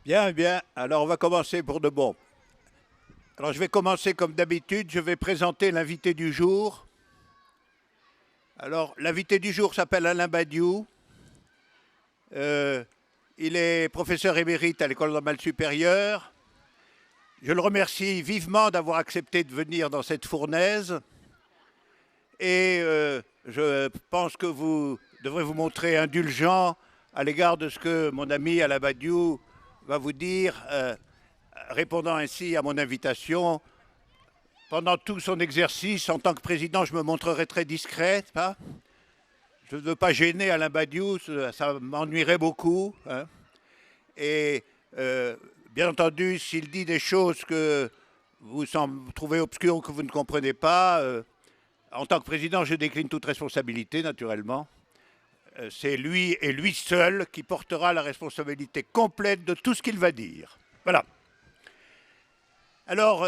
Bien, bien. Alors, on va commencer pour de bon. Alors, je vais commencer comme d'habitude. Je vais présenter l'invité du jour. Alors, l'invité du jour s'appelle Alain Badiou. Euh, il est professeur émérite à l'École normale supérieure. Je le remercie vivement d'avoir accepté de venir dans cette fournaise. Et je pense que vous devrez vous montrer indulgent à l'égard de ce que mon ami Alain Badiou va vous dire, répondant ainsi à mon invitation. Pendant tout son exercice, en tant que président, je me montrerai très discret. Hein. Je ne veux pas gêner Alain Badiou, ça m'ennuierait beaucoup. Hein. Et bien entendu, s'il dit des choses que vous trouvez obscures ou que vous ne comprenez pas, en tant que président, je décline toute responsabilité, naturellement. C'est lui et lui seul qui portera la responsabilité complète de tout ce qu'il va dire. Voilà. Alors,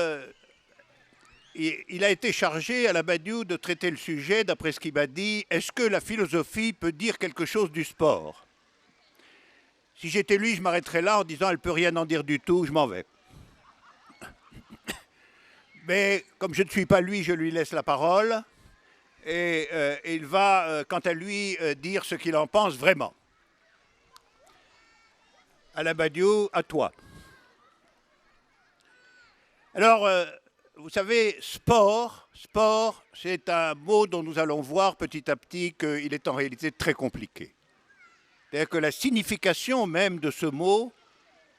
il a été chargé, Alain Badiou, de traiter le sujet, d'après ce qu'il m'a dit, est-ce que la philosophie peut dire quelque chose du sport? Si j'étais lui, je m'arrêterais là en disant, elle ne peut rien en dire du tout, je m'en vais. Mais comme je ne suis pas lui, je lui laisse la parole, et il va, quant à lui, dire ce qu'il en pense vraiment. Alain Badiou, à toi. Alors, vous savez, sport, c'est un mot dont nous allons voir petit à petit qu'il est en réalité très compliqué. C'est-à-dire que la signification même de ce mot,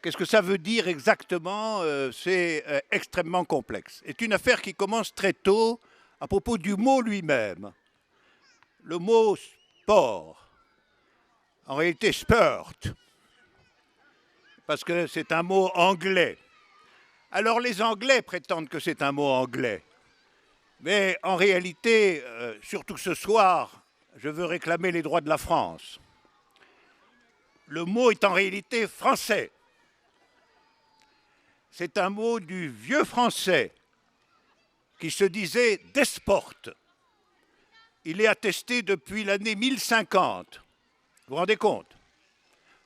qu'est-ce que ça veut dire exactement, c'est extrêmement complexe. C'est une affaire qui commence très tôt à propos du mot lui-même. Le mot sport, en réalité sport, parce que c'est un mot anglais. Alors les Anglais prétendent que c'est un mot anglais. Mais en réalité, surtout ce soir, je veux réclamer les droits de la France. Le mot est en réalité français. C'est un mot du vieux français qui se disait desport. Il est attesté depuis l'année 1050. Vous vous rendez compte?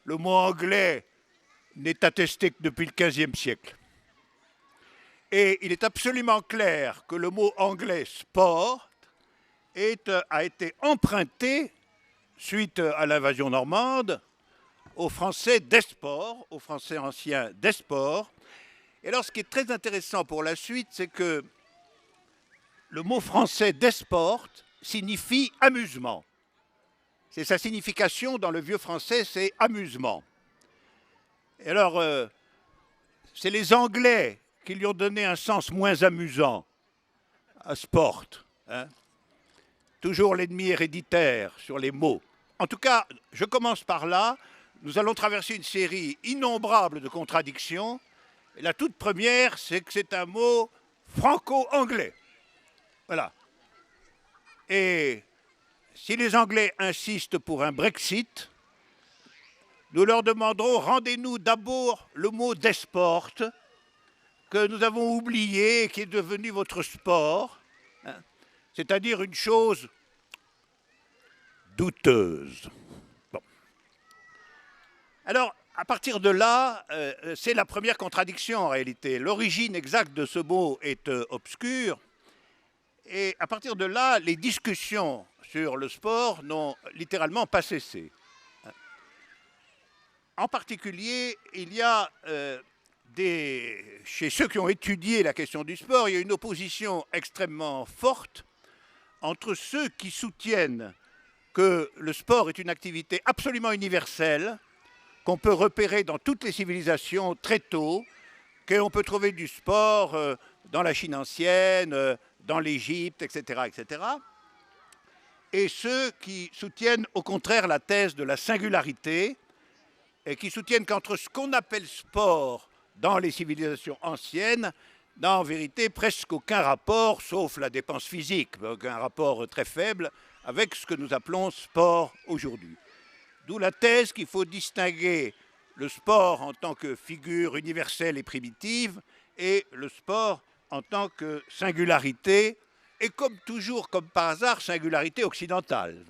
Le mot anglais n'est attesté que depuis le XVe siècle. Et il est absolument clair que le mot anglais sport a été emprunté, suite à l'invasion normande, au français desport, au français ancien desport. Et alors ce qui est très intéressant pour la suite, c'est que le mot français desport signifie amusement. C'est sa signification dans le vieux français, c'est amusement. Et alors, c'est les Anglais qui lui ont donné un sens moins amusant à sport. Hein. Toujours l'ennemi héréditaire sur les mots. En tout cas, je commence par là. Nous allons traverser une série innombrable de contradictions. Et la toute première, c'est que c'est un mot franco-anglais. Voilà. Et si les Anglais insistent pour un Brexit, nous leur demanderons, rendez-nous d'abord le mot desport, que nous avons oublié et qui est devenu votre sport, hein, c'est-à-dire une chose douteuse. Bon. Alors, à partir de là, c'est la première contradiction en réalité. L'origine exacte de ce mot est obscure. Et à partir de là, les discussions sur le sport n'ont littéralement pas cessé. En particulier, il y a chez ceux qui ont étudié la question du sport, il y a une opposition extrêmement forte entre ceux qui soutiennent que le sport est une activité absolument universelle, qu'on peut repérer dans toutes les civilisations très tôt, qu'on peut trouver du sport dans la Chine ancienne, dans l'Égypte, etc., etc. Et ceux qui soutiennent au contraire la thèse de la singularité et qui soutiennent qu'entre ce qu'on appelle sport dans les civilisations anciennes n'a en vérité presque aucun rapport, sauf la dépense physique, un rapport très faible, avec ce que nous appelons sport aujourd'hui. D'où la thèse qu'il faut distinguer le sport en tant que figure universelle et primitive et le sport en tant que singularité, et comme toujours, comme par hasard, singularité occidentale.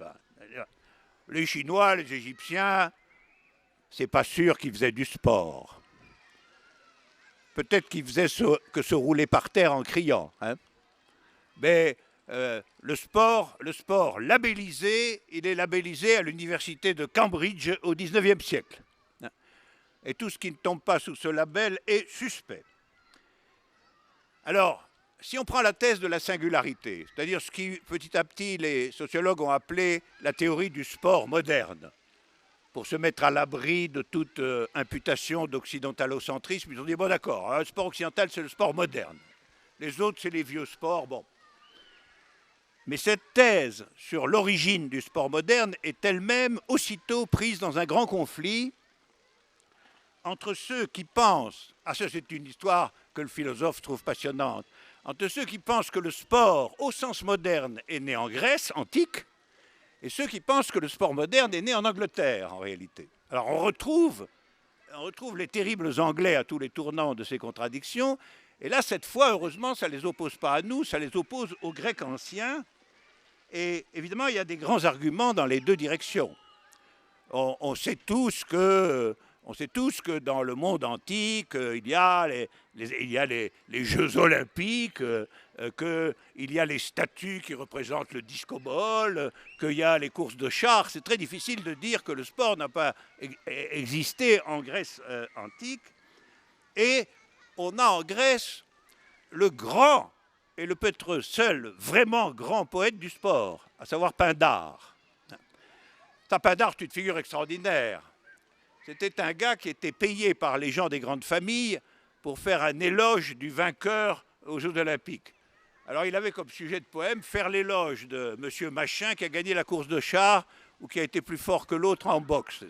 Les Chinois, les Égyptiens, c'est pas sûr qu'ils faisaient du sport. peut-être qu'il faisait que se rouler par terre en criant. Hein. Mais le sport labellisé, il est labellisé à l'université de Cambridge au XIXe siècle. Et tout ce qui ne tombe pas sous ce label est suspect. Alors, si on prend la thèse de la singularité, c'est-à-dire ce qui petit à petit les sociologues ont appelé la théorie du sport moderne, pour se mettre à l'abri de toute imputation d'occidentalocentrisme, ils ont dit, bon d'accord, hein, le sport occidental c'est le sport moderne, les autres c'est les vieux sports, bon. Mais cette thèse sur l'origine du sport moderne est elle-même aussitôt prise dans un grand conflit entre ceux qui pensent, ah ça c'est une histoire que le philosophe trouve passionnante, entre ceux qui pensent que le sport au sens moderne est né en Grèce antique et ceux qui pensent que le sport moderne est né en Angleterre en réalité. Alors on retrouve les terribles Anglais à tous les tournants de ces contradictions, et là cette fois heureusement ça ne les oppose pas à nous, ça les oppose aux Grecs anciens, et évidemment il y a des grands arguments dans les deux directions. On sait tous que dans le monde antique, il y a les Jeux olympiques, qu'il y a les statues qui représentent le disco-ball, qu'il y a les courses de chars. C'est très difficile de dire que le sport n'a pas existé en Grèce antique. Et on a en Grèce le grand, et le peut-être seul vraiment grand poète du sport, à savoir Pindare. Pindare, c'est une figure extraordinaire. C'était un gars qui était payé par les gens des grandes familles pour faire un éloge du vainqueur aux Jeux olympiques. Alors il avait comme sujet de poème faire l'éloge de monsieur Machin qui a gagné la course de chars ou qui a été plus fort que l'autre en boxe.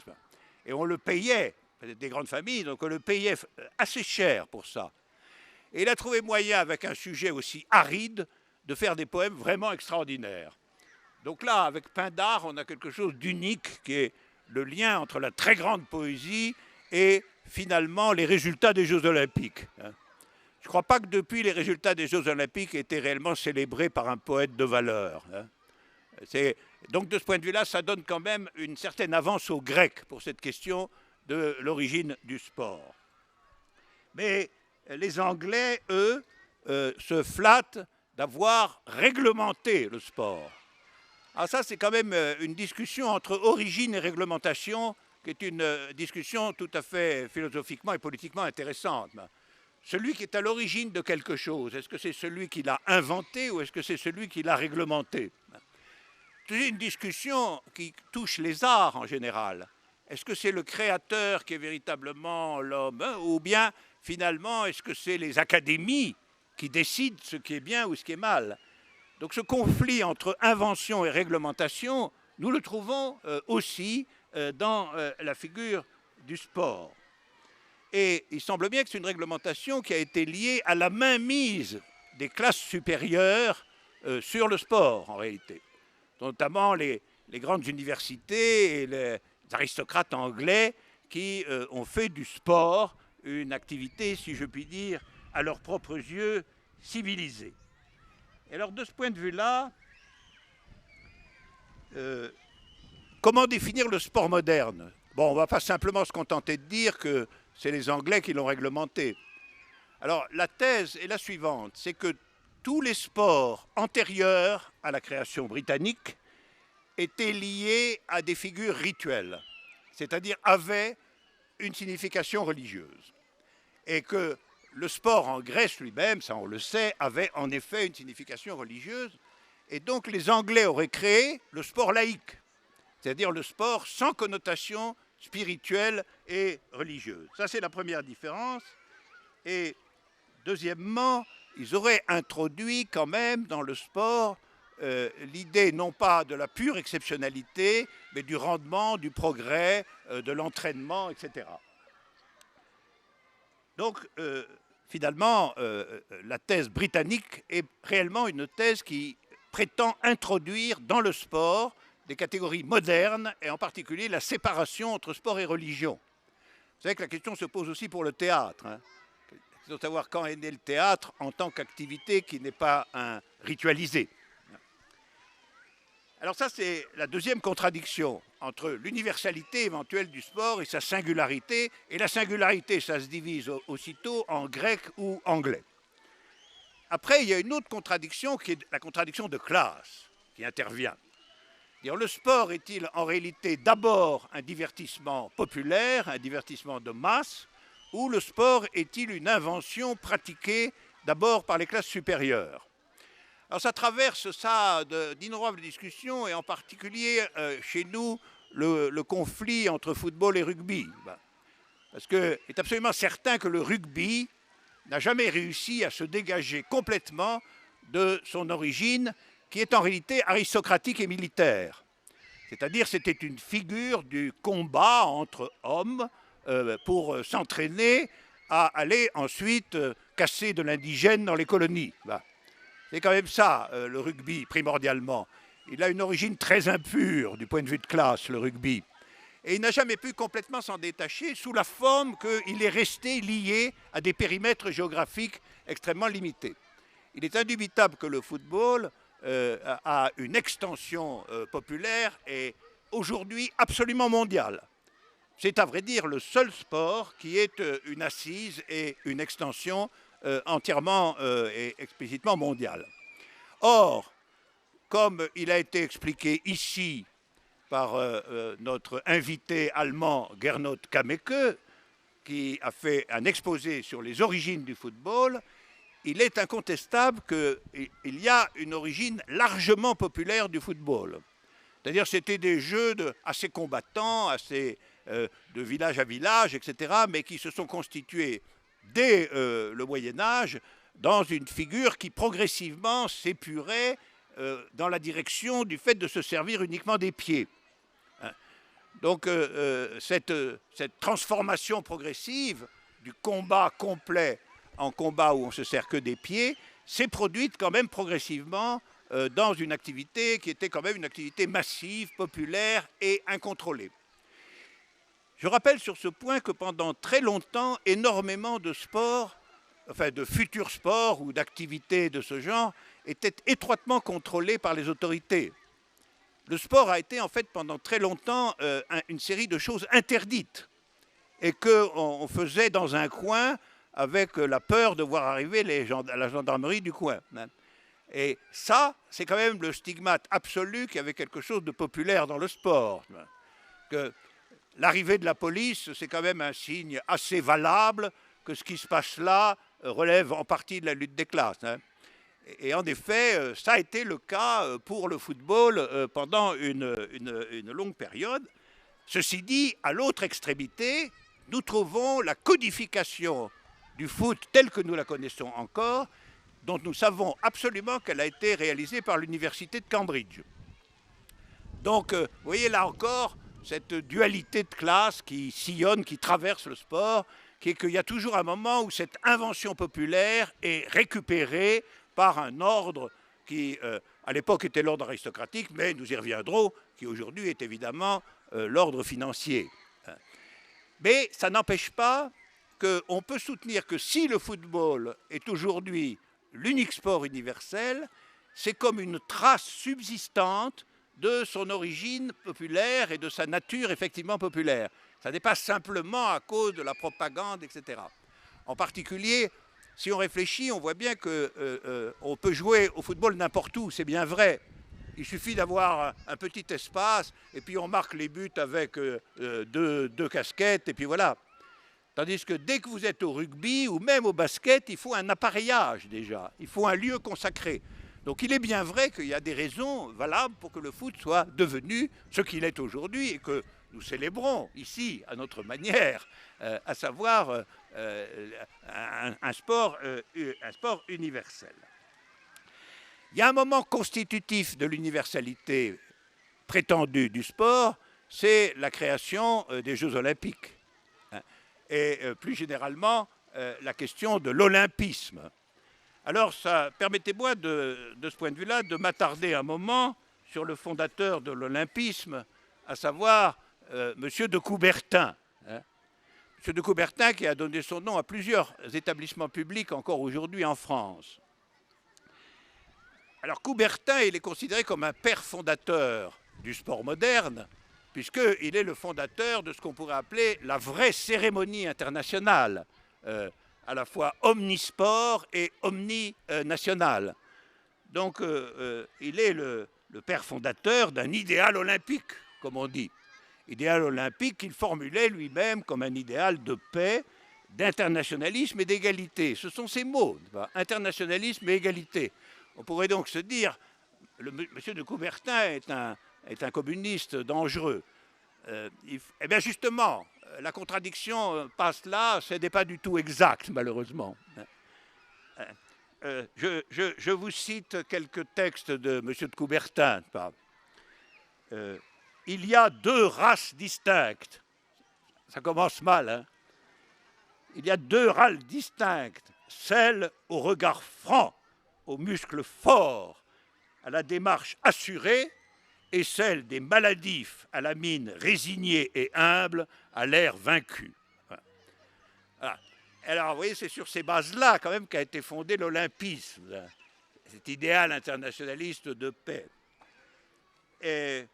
Et on le payait, des grandes familles, donc on le payait assez cher pour ça. Et il a trouvé moyen, avec un sujet aussi aride, de faire des poèmes vraiment extraordinaires. Donc là, avec Pindare, on a quelque chose d'unique qui est le lien entre la très grande poésie et finalement les résultats des Jeux olympiques. Je ne crois pas que depuis les résultats des Jeux olympiques aient été réellement célébrés par un poète de valeur. Donc de ce point de vue-là, ça donne quand même une certaine avance aux Grecs pour cette question de l'origine du sport. Mais les Anglais, eux, se flattent d'avoir réglementé le sport. Alors ça, c'est quand même une discussion entre origine et réglementation, qui est une discussion tout à fait philosophiquement et politiquement intéressante. Celui qui est à l'origine de quelque chose, est-ce que c'est celui qui l'a inventé ou est-ce que c'est celui qui l'a réglementé? C'est une discussion qui touche les arts en général. Est-ce que c'est le créateur qui est véritablement l'homme, ou bien finalement est-ce que c'est les académies qui décident ce qui est bien ou ce qui est mal? Donc ce conflit entre invention et réglementation, nous le trouvons aussi dans la figure du sport. Et il semble bien que c'est une réglementation qui a été liée à la mainmise des classes supérieures sur le sport, en réalité. Notamment les grandes universités et les aristocrates anglais qui ont fait du sport une activité, si je puis dire, à leurs propres yeux, civilisée. Et alors, de ce point de vue-là, comment définir le sport moderne? Bon, on ne va pas simplement se contenter de dire que c'est les Anglais qui l'ont réglementé. Alors, la thèse est la suivante, c'est que tous les sports antérieurs à la création britannique étaient liés à des figures rituelles, c'est-à-dire avaient une signification religieuse. Et que le sport en Grèce lui-même, ça on le sait, avait en effet une signification religieuse. Et donc les Anglais auraient créé le sport laïque, c'est-à-dire le sport sans connotation spirituelle et religieuse. Ça, c'est la première différence. Et deuxièmement, ils auraient introduit quand même dans le sport l'idée non pas de la pure exceptionnalité, mais du rendement, du progrès, de l'entraînement, etc. Donc, finalement, la thèse britannique est réellement une thèse qui prétend introduire dans le sport des catégories modernes, et en particulier la séparation entre sport et religion. Vous savez que la question se pose aussi pour le théâtre. Il faut savoir quand est né le théâtre en tant qu'activité qui n'est pas ritualisée. Alors ça, c'est la deuxième contradiction entre l'universalité éventuelle du sport et sa singularité. Et la singularité, ça se divise aussitôt en grec ou anglais. Après, il y a une autre contradiction qui est la contradiction de classe qui intervient. Le sport est-il en réalité d'abord un divertissement populaire, un divertissement de masse, ou le sport est-il une invention pratiquée d'abord par les classes supérieures? Alors ça traverse ça d'innombrables discussions, et en particulier chez nous le conflit entre football et rugby. Parce qu'il est absolument certain que le rugby n'a jamais réussi à se dégager complètement de son origine, qui est en réalité aristocratique et militaire. C'est-à-dire c'était une figure du combat entre hommes pour s'entraîner à aller ensuite casser de l'indigène dans les colonies. C'est quand même ça, le rugby, primordialement. Il a une origine très impure du point de vue de classe, le rugby. Et il n'a jamais pu complètement s'en détacher sous la forme qu'il est resté lié à des périmètres géographiques extrêmement limités. Il est indubitable que le football a une extension populaire et aujourd'hui absolument mondiale. C'est à vrai dire le seul sport qui est une assise et une extension entièrement et explicitement mondiale. Or, comme il a été expliqué ici par notre invité allemand Gernot Kameke, qui a fait un exposé sur les origines du football, il est incontestable qu'il y a une origine largement populaire du football. C'est-à-dire que c'était des jeux assez combattants, assez de village à village, etc., mais qui se sont constitués dès le Moyen-Âge dans une figure qui progressivement s'épurait dans la direction du fait de se servir uniquement des pieds. Donc cette transformation progressive du combat complet en combat où on ne se sert que des pieds, s'est produite quand même progressivement dans une activité qui était quand même une activité massive, populaire et incontrôlée. Je rappelle sur ce point que pendant très longtemps, énormément de sports, enfin de futurs sports ou d'activités de ce genre, étaient étroitement contrôlés par les autorités. Le sport a été en fait pendant très longtemps une série de choses interdites et qu'on faisait dans un coin avec la peur de voir arriver la gendarmerie du coin. Et ça, c'est quand même le stigmate absolu qu'il y avait quelque chose de populaire dans le sport. Que l'arrivée de la police, c'est quand même un signe assez valable que ce qui se passe là relève en partie de la lutte des classes. Et en effet, ça a été le cas pour le football pendant une longue période. Ceci dit, à l'autre extrémité, nous trouvons la codification du foot telle que nous la connaissons encore, dont nous savons absolument qu'elle a été réalisée par l'université de Cambridge. Donc, vous voyez là encore cette dualité de classe qui sillonne, qui traverse le sport, qui est qu'il y a toujours un moment où cette invention populaire est récupérée par un ordre qui, à l'époque, était l'ordre aristocratique, mais nous y reviendrons, qui aujourd'hui est évidemment l'ordre financier. Mais ça n'empêche pas qu'on peut soutenir que si le football est aujourd'hui l'unique sport universel, c'est comme une trace subsistante de son origine populaire et de sa nature effectivement populaire. Ça n'est pas simplement à cause de la propagande, etc. En particulier, si on réfléchit, on voit bien qu'on peut jouer au football n'importe où, c'est bien vrai. Il suffit d'avoir un petit espace et puis on marque les buts avec deux casquettes et puis voilà. Tandis que dès que vous êtes au rugby ou même au basket, il faut un appareillage déjà, il faut un lieu consacré. Donc il est bien vrai qu'il y a des raisons valables pour que le foot soit devenu ce qu'il est aujourd'hui et que nous célébrons ici à notre manière, à savoir un sport universel. Il y a un moment constitutif de l'universalité prétendue du sport, c'est la création des Jeux olympiques. Et plus généralement, la question de l'olympisme. Alors, permettez-moi de ce point de vue-là de m'attarder un moment sur le fondateur de l'olympisme, à savoir M. de Coubertin. M. de Coubertin qui a donné son nom à plusieurs établissements publics encore aujourd'hui en France. Alors Coubertin, il est considéré comme un père fondateur du sport moderne, puisqu'il est le fondateur de ce qu'on pourrait appeler la vraie cérémonie internationale, à la fois omnisport et omninational. Donc il est le père fondateur d'un idéal olympique, comme on dit. Idéal olympique qu'il formulait lui-même comme un idéal de paix, d'internationalisme et d'égalité. Ce sont ces mots, internationalisme et égalité. On pourrait donc se dire, monsieur de Coubertin est un communiste dangereux. Eh bien justement, la contradiction passe là, ce n'est pas du tout exact, malheureusement. Je vous cite quelques textes de monsieur de Coubertin. Il y a deux races distinctes. Ça commence mal, hein. Il y a deux races distinctes, celle au regard franc, aux muscles forts, à la démarche assurée, et celle des maladifs à la mine résignée et humble, à l'air vaincu. Voilà. Alors, vous voyez, c'est sur ces bases-là, quand même, qu'a été fondé l'olympisme, cet idéal internationaliste de paix. Et,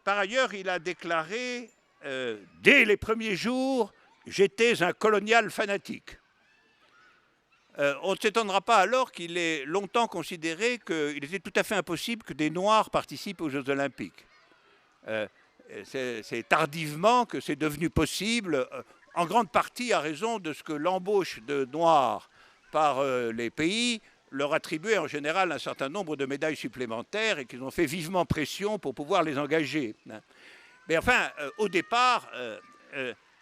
par ailleurs, il a déclaré, dès les premiers jours, j'étais un colonial fanatique. On ne s'étonnera pas alors qu'il ait longtemps considéré qu'il était tout à fait impossible que des Noirs participent aux Jeux Olympiques. C'est tardivement que c'est devenu possible, en grande partie à raison de ce que l'embauche de Noirs par les pays leur attribuait en général un certain nombre de médailles supplémentaires et qu'ils ont fait vivement pression pour pouvoir les engager. Mais enfin, au départ,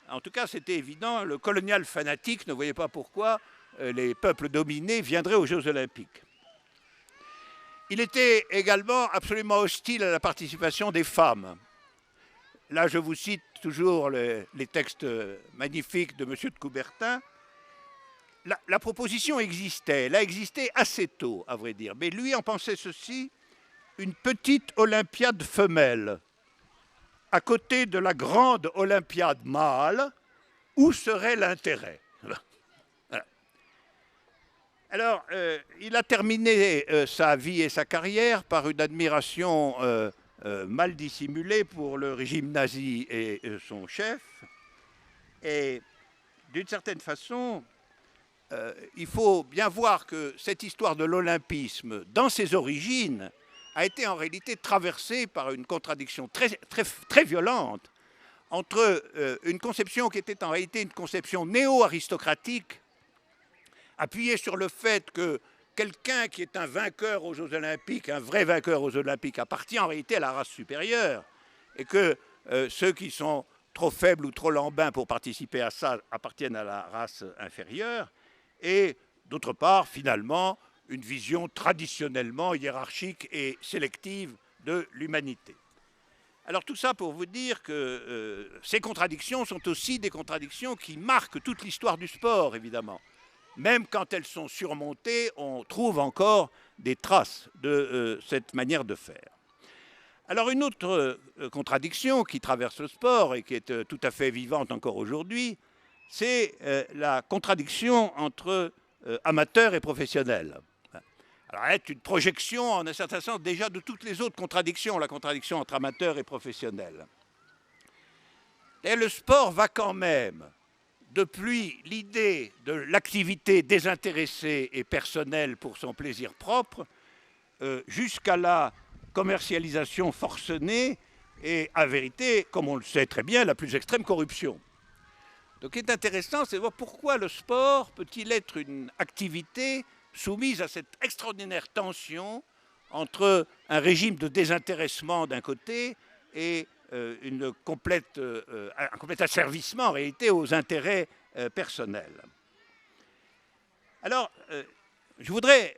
en tout cas c'était évident, le colonial fanatique ne voyait pas pourquoi les peuples dominés viendraient aux Jeux Olympiques. Il était également absolument hostile à la participation des femmes. Là, je vous cite toujours les textes magnifiques de M. de Coubertin. La proposition existait, elle a existé assez tôt, à vrai dire, mais lui en pensait ceci, une petite Olympiade femelle, à côté de la grande Olympiade mâle, où serait l'intérêt ? Alors, il a terminé sa vie et sa carrière par une admiration mal dissimulée pour le régime nazi et son chef. Et d'une certaine façon, il faut bien voir que cette histoire de l'olympisme, dans ses origines, a été en réalité traversée par une contradiction très violente entre une conception qui était en réalité une conception néo-aristocratique, appuyé sur le fait que quelqu'un qui est un vainqueur aux Jeux Olympiques, un vrai vainqueur aux Jeux Olympiques, appartient en réalité à la race supérieure, et que ceux qui sont trop faibles ou trop lambins pour participer à ça appartiennent à la race inférieure, et d'autre part, finalement, une vision traditionnellement hiérarchique et sélective de l'humanité. Alors tout ça pour vous dire que ces contradictions sont aussi des contradictions qui marquent toute l'histoire du sport, évidemment. Même quand elles sont surmontées, on trouve encore des traces de cette manière de faire. Alors une autre contradiction qui traverse le sport et qui est tout à fait vivante encore aujourd'hui, c'est la contradiction entre amateurs et professionnels. Alors elle est une projection, en un certain sens, déjà de toutes les autres contradictions, la contradiction entre amateurs et professionnels. Et le sport va quand même, depuis l'idée de l'activité désintéressée et personnelle pour son plaisir propre, jusqu'à la commercialisation forcenée et, à vérité, comme on le sait très bien, la plus extrême corruption. Donc, ce qui est intéressant, c'est de voir pourquoi le sport peut-il être une activité soumise à cette extraordinaire tension entre un régime de désintéressement d'un côté et un complet asservissement en réalité aux intérêts personnels. Alors, je voudrais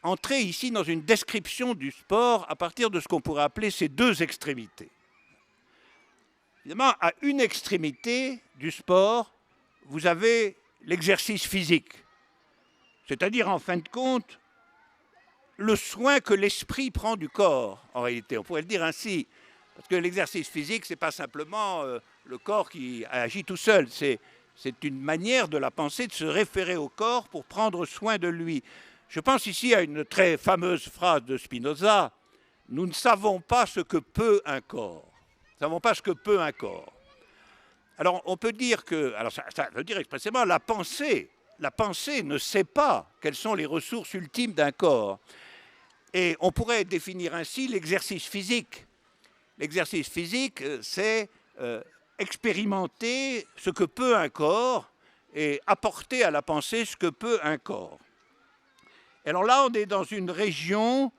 entrer ici dans une description du sport à partir de ce qu'on pourrait appeler ces deux extrémités. Évidemment, à une extrémité du sport, vous avez l'exercice physique, c'est-à-dire, en fin de compte, le soin que l'esprit prend du corps, en réalité. On pourrait le dire ainsi. Parce que l'exercice physique, ce n'est pas simplement le corps qui agit tout seul. C'est une manière de la pensée de se référer au corps pour prendre soin de lui. Je pense ici à une très fameuse phrase de Spinoza, « Nous ne savons pas ce que peut un corps. Nous ne savons pas ce que peut un corps. » Alors on peut dire que, alors ça veut dire expressément, la pensée ne sait pas quelles sont les ressources ultimes d'un corps. Et on pourrait définir ainsi l'exercice physique. L'exercice physique, c'est expérimenter ce que peut un corps et apporter à la pensée ce que peut un corps. Alors là, on est dans une région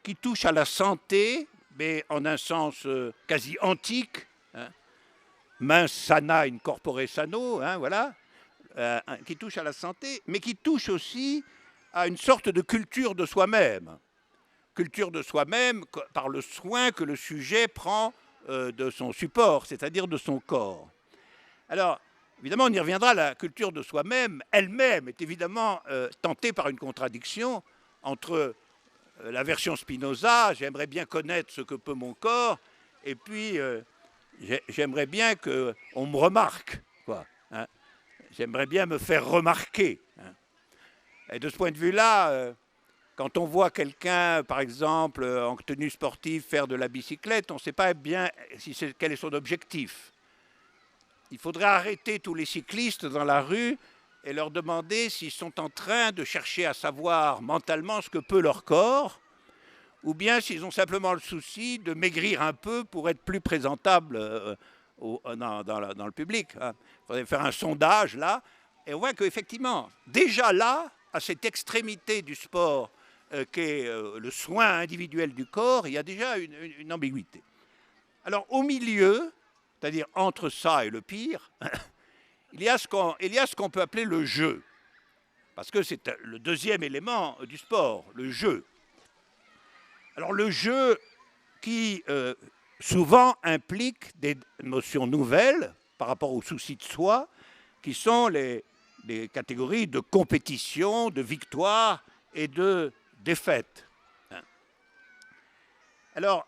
qui touche à la santé, mais en un sens quasi antique, hein, mens sana in corpore sano, hein, voilà, qui touche à la santé, mais qui touche aussi à une sorte de culture de soi-même. Culture de soi-même par le soin que le sujet prend de son support, c'est-à-dire de son corps. Alors, évidemment, on y reviendra, la culture de soi-même, elle-même, est évidemment tentée par une contradiction entre la version Spinoza, j'aimerais bien connaître ce que peut mon corps, et puis j'aimerais bien qu'on me remarque, quoi, hein. J'aimerais bien me faire remarquer, hein. Et de ce point de vue-là, quand on voit quelqu'un, par exemple, en tenue sportive faire de la bicyclette, on ne sait pas bien quel est son objectif. Il faudrait arrêter tous les cyclistes dans la rue et leur demander s'ils sont en train de chercher à savoir mentalement ce que peut leur corps, ou bien s'ils ont simplement le souci de maigrir un peu pour être plus présentables dans le public. Il faudrait faire un sondage là, et on voit qu'effectivement, déjà là, à cette extrémité du sport qu'est le soin individuel du corps, il y a déjà une ambiguïté. Alors au milieu, c'est-à-dire entre ça et le pire, il y a ce qu'on peut appeler le jeu, parce que c'est le deuxième élément du sport, le jeu. Alors le jeu qui souvent implique des notions nouvelles par rapport aux soucis de soi, qui sont les catégories de compétition, de victoire et de défaite. Alors,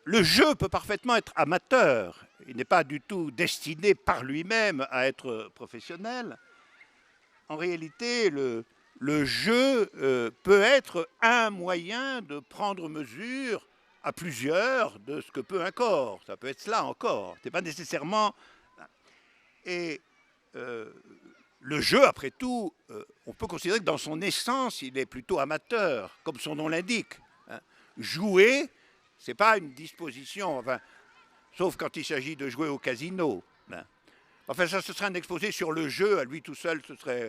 le jeu peut parfaitement être amateur. Il n'est pas du tout destiné par lui-même à être professionnel. En réalité, le jeu peut être un moyen de prendre mesure à plusieurs de ce que peut un corps. Ça peut être cela encore. Ce n'est pas nécessairement... Et le jeu, après tout, on peut considérer que dans son essence, il est plutôt amateur, comme son nom l'indique. Jouer, ce n'est pas une disposition, enfin, sauf quand il s'agit de jouer au casino. Enfin, ça, ce serait un exposé sur le jeu, à lui tout seul,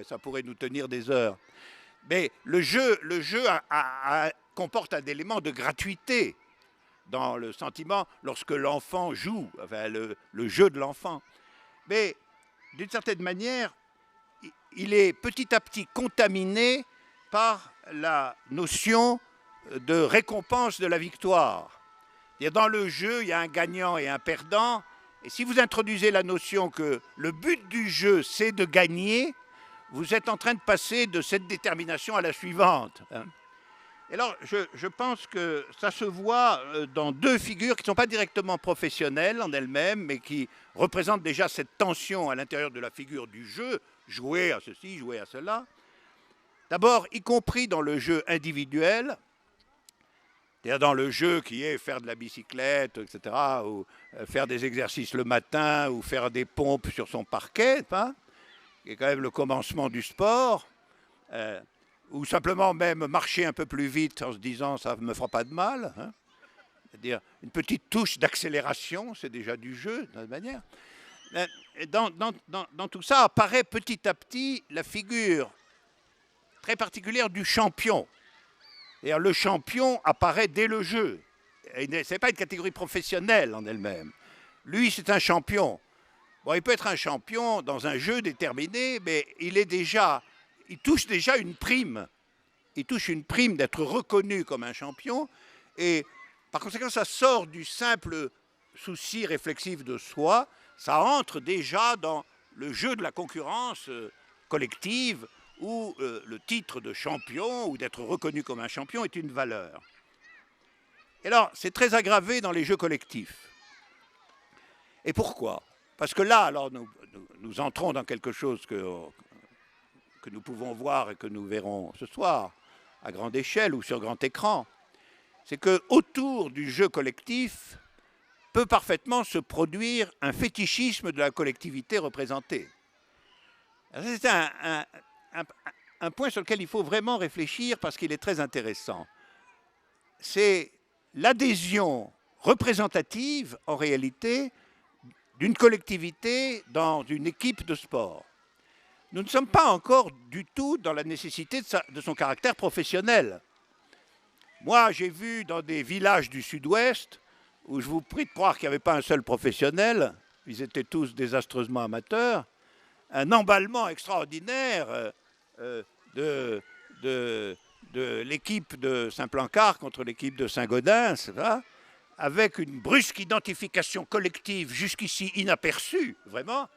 ça pourrait nous tenir des heures. Mais le jeu comporte un élément de gratuité dans le sentiment lorsque l'enfant joue, enfin, le jeu de l'enfant. Mais d'une certaine manière, il est petit à petit contaminé par la notion de récompense de la victoire. Dans le jeu, il y a un gagnant et un perdant. Et si vous introduisez la notion que le but du jeu, c'est de gagner, vous êtes en train de passer de cette détermination à la suivante. Et alors, je pense que ça se voit dans deux figures qui ne sont pas directement professionnelles en elles-mêmes, mais qui représentent déjà cette tension à l'intérieur de la figure du jeu, jouer à ceci, jouer à cela. D'abord, y compris dans le jeu individuel, c'est-à-dire dans le jeu qui est faire de la bicyclette, etc., ou faire des exercices le matin, ou faire des pompes sur son parquet, hein, qui est quand même le commencement du sport, ou simplement même marcher un peu plus vite en se disant ça ne me fera pas de mal, hein. C'est-à-dire une petite touche d'accélération, c'est déjà du jeu, de toute manière. Dans tout ça apparaît petit à petit la figure très particulière du champion. C'est-à-dire le champion apparaît dès le jeu. Ce n'est pas une catégorie professionnelle en elle-même. Lui, c'est un champion. Bon, il peut être un champion dans un jeu déterminé, mais il touche déjà une prime. Il touche une prime d'être reconnu comme un champion. Et par conséquent, ça sort du simple souci réflexif de soi. Ça entre déjà dans le jeu de la concurrence collective où le titre de champion ou d'être reconnu comme un champion est une valeur. Et alors, c'est très aggravé dans les jeux collectifs. Et pourquoi ? Parce que là, alors, nous entrons dans quelque chose que nous pouvons voir et que nous verrons ce soir à grande échelle ou sur grand écran, c'est qu'autour du jeu collectif peut parfaitement se produire un fétichisme de la collectivité représentée. C'est un point sur lequel il faut vraiment réfléchir parce qu'il est très intéressant. C'est l'adhésion représentative, en réalité, d'une collectivité dans une équipe de sport. Nous ne sommes pas encore du tout dans la nécessité de son caractère professionnel. Moi, j'ai vu dans des villages du sud-ouest, où je vous prie de croire qu'il n'y avait pas un seul professionnel, ils étaient tous désastreusement amateurs, un emballement extraordinaire de l'équipe de Saint-Plancard contre l'équipe de Saint-Gaudens, avec une brusque identification collective jusqu'ici inaperçue, vraiment,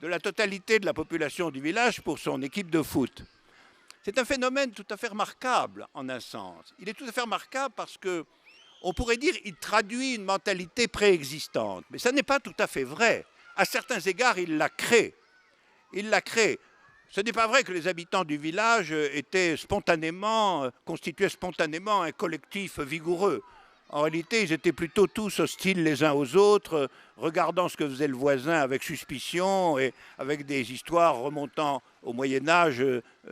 de la totalité de la population du village pour son équipe de foot. C'est un phénomène tout à fait remarquable en un sens. Il est tout à fait remarquable parce que on pourrait dire qu'il traduit une mentalité préexistante, mais ça n'est pas tout à fait vrai. À certains égards, il la crée. Il la crée. Ce n'est pas vrai que les habitants du village constituaient spontanément un collectif vigoureux. En réalité, ils étaient plutôt tous hostiles les uns aux autres, regardant ce que faisait le voisin avec suspicion et avec des histoires remontant au Moyen-Âge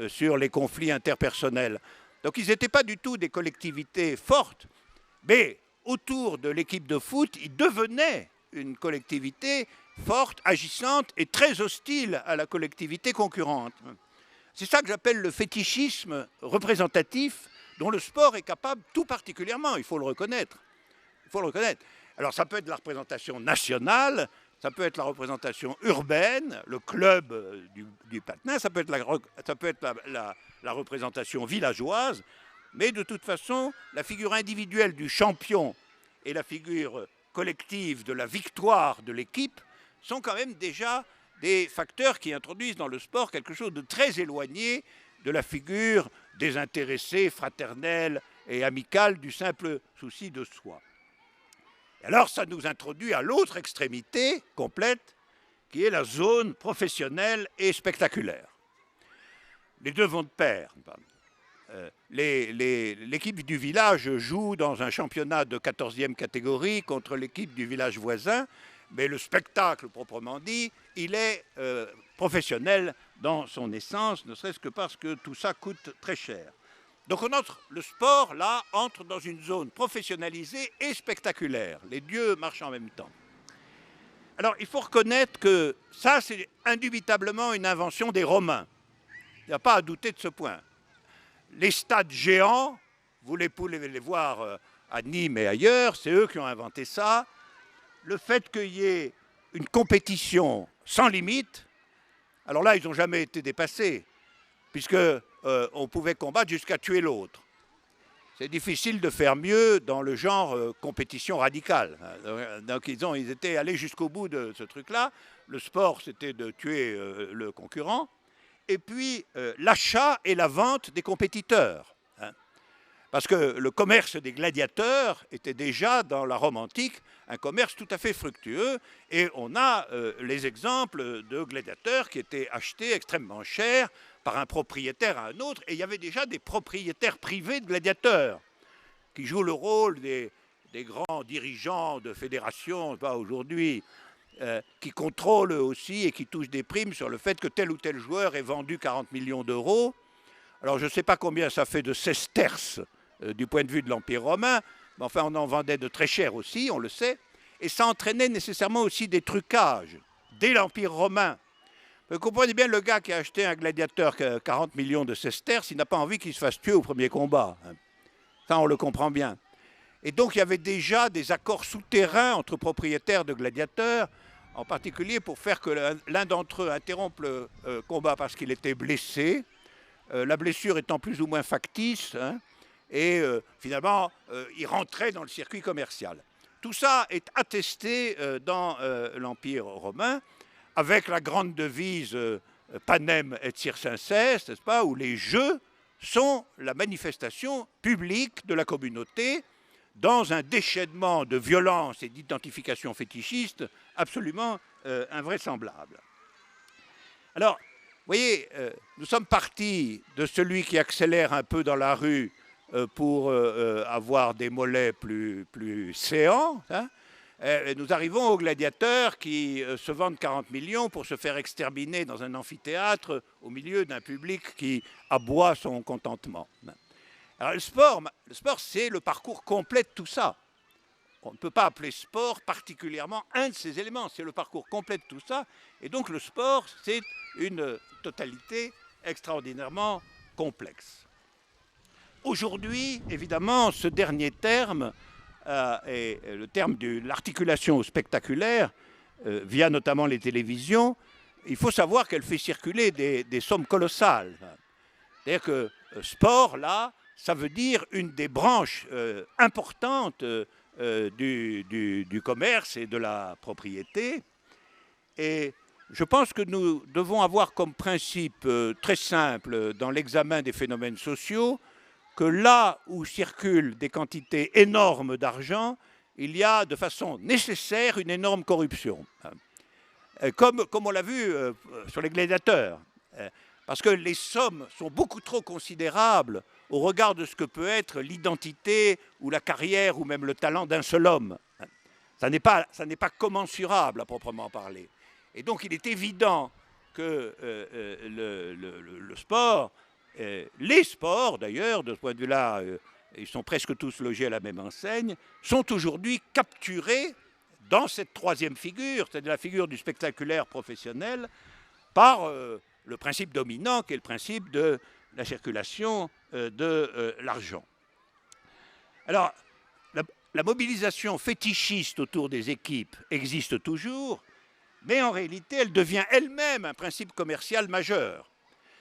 sur les conflits interpersonnels. Donc ils n'étaient pas du tout des collectivités fortes, mais autour de l'équipe de foot, ils devenaient une collectivité forte, agissante et très hostile à la collectivité concurrente. C'est ça que j'appelle le fétichisme représentatif dont le sport est capable tout particulièrement, il faut le reconnaître. Il faut le reconnaître. Alors ça peut être la représentation nationale, ça peut être la représentation urbaine, le club du patin, ça peut être la représentation villageoise, mais de toute façon, la figure individuelle du champion et la figure collective de la victoire de l'équipe sont quand même déjà des facteurs qui introduisent dans le sport quelque chose de très éloigné de la figure désintéressée, fraternelle et amicale du simple souci de soi. Et alors ça nous introduit à l'autre extrémité complète, qui est la zone professionnelle et spectaculaire. Les deux vont de pair. L'équipe du village joue dans un championnat de 14e catégorie contre l'équipe du village voisin, mais le spectacle proprement dit, il est professionnel dans son essence, ne serait-ce que parce que tout ça coûte très cher. Donc le sport, là, entre dans une zone professionnalisée et spectaculaire. Les dieux marchent en même temps. Alors, il faut reconnaître que ça, c'est indubitablement une invention des Romains. Il n'y a pas à douter de ce point. Les stades géants, vous pouvez les voir à Nîmes et ailleurs, c'est eux qui ont inventé ça. Le fait qu'il y ait une compétition sans limite, alors là, ils n'ont jamais été dépassés, puisqu'on pouvait combattre jusqu'à tuer l'autre. C'est difficile de faire mieux dans le genre compétition radicale. Donc ils étaient allés jusqu'au bout de ce truc-là. Le sport, c'était de tuer le concurrent. Et puis l'achat et la vente des compétiteurs. Parce que le commerce des gladiateurs était déjà, dans la Rome antique, un commerce tout à fait fructueux. Et on a les exemples de gladiateurs qui étaient achetés extrêmement cher par un propriétaire à un autre. Et il y avait déjà des propriétaires privés de gladiateurs qui jouent le rôle des grands dirigeants de fédérations, pas aujourd'hui, qui contrôlent aussi et qui touchent des primes sur le fait que tel ou tel joueur est vendu 40 millions d'euros. Alors je ne sais pas combien ça fait de sesterces du point de vue de l'Empire romain, mais enfin on en vendait de très cher aussi, on le sait, et ça entraînait nécessairement aussi des trucages dès l'Empire romain. Vous comprenez bien, le gars qui a acheté un gladiateur 40 millions de sesterces, il n'a pas envie qu'il se fasse tuer au premier combat. Ça, on le comprend bien. Et donc, il y avait déjà des accords souterrains entre propriétaires de gladiateurs, en particulier pour faire que l'un d'entre eux interrompe le combat parce qu'il était blessé, la blessure étant plus ou moins factice, et finalement, il rentrait dans le circuit commercial. Tout ça est attesté dans l'Empire romain, avec la grande devise Panem et Circenses, n'est-ce pas, où les jeux sont la manifestation publique de la communauté dans un déchaînement de violence et d'identification fétichiste absolument invraisemblable. Alors, voyez, nous sommes partis de celui qui accélère un peu dans la rue pour avoir des mollets plus séants, hein. Nous arrivons aux gladiateurs qui se vendent 40 millions pour se faire exterminer dans un amphithéâtre au milieu d'un public qui aboie son contentement. Alors le sport c'est le parcours complet de tout ça. On ne peut pas appeler sport particulièrement un de ces éléments, c'est le parcours complet de tout ça. Et donc le sport, c'est une totalité extraordinairement complexe. Aujourd'hui, évidemment, ce dernier terme et le terme de l'articulation spectaculaire, via notamment les télévisions, il faut savoir qu'elle fait circuler des sommes colossales. C'est-à-dire que sport, là, ça veut dire une des branches importantes du commerce et de la propriété. Et je pense que nous devons avoir comme principe très simple dans l'examen des phénomènes sociaux que là où circulent des quantités énormes d'argent, il y a de façon nécessaire une énorme corruption. Comme on l'a vu sur les gladiateurs. Parce que les sommes sont beaucoup trop considérables au regard de ce que peut être l'identité ou la carrière ou même le talent d'un seul homme. Ça n'est pas commensurable à proprement parler. Et donc il est évident que le sport, les sports d'ailleurs, de ce point de vue-là, ils sont presque tous logés à la même enseigne, sont aujourd'hui capturés dans cette troisième figure, c'est-à-dire la figure du spectaculaire professionnel, par le principe dominant qui est le principe de la circulation de l'argent. Alors, la mobilisation fétichiste autour des équipes existe toujours, mais en réalité, elle devient elle-même un principe commercial majeur.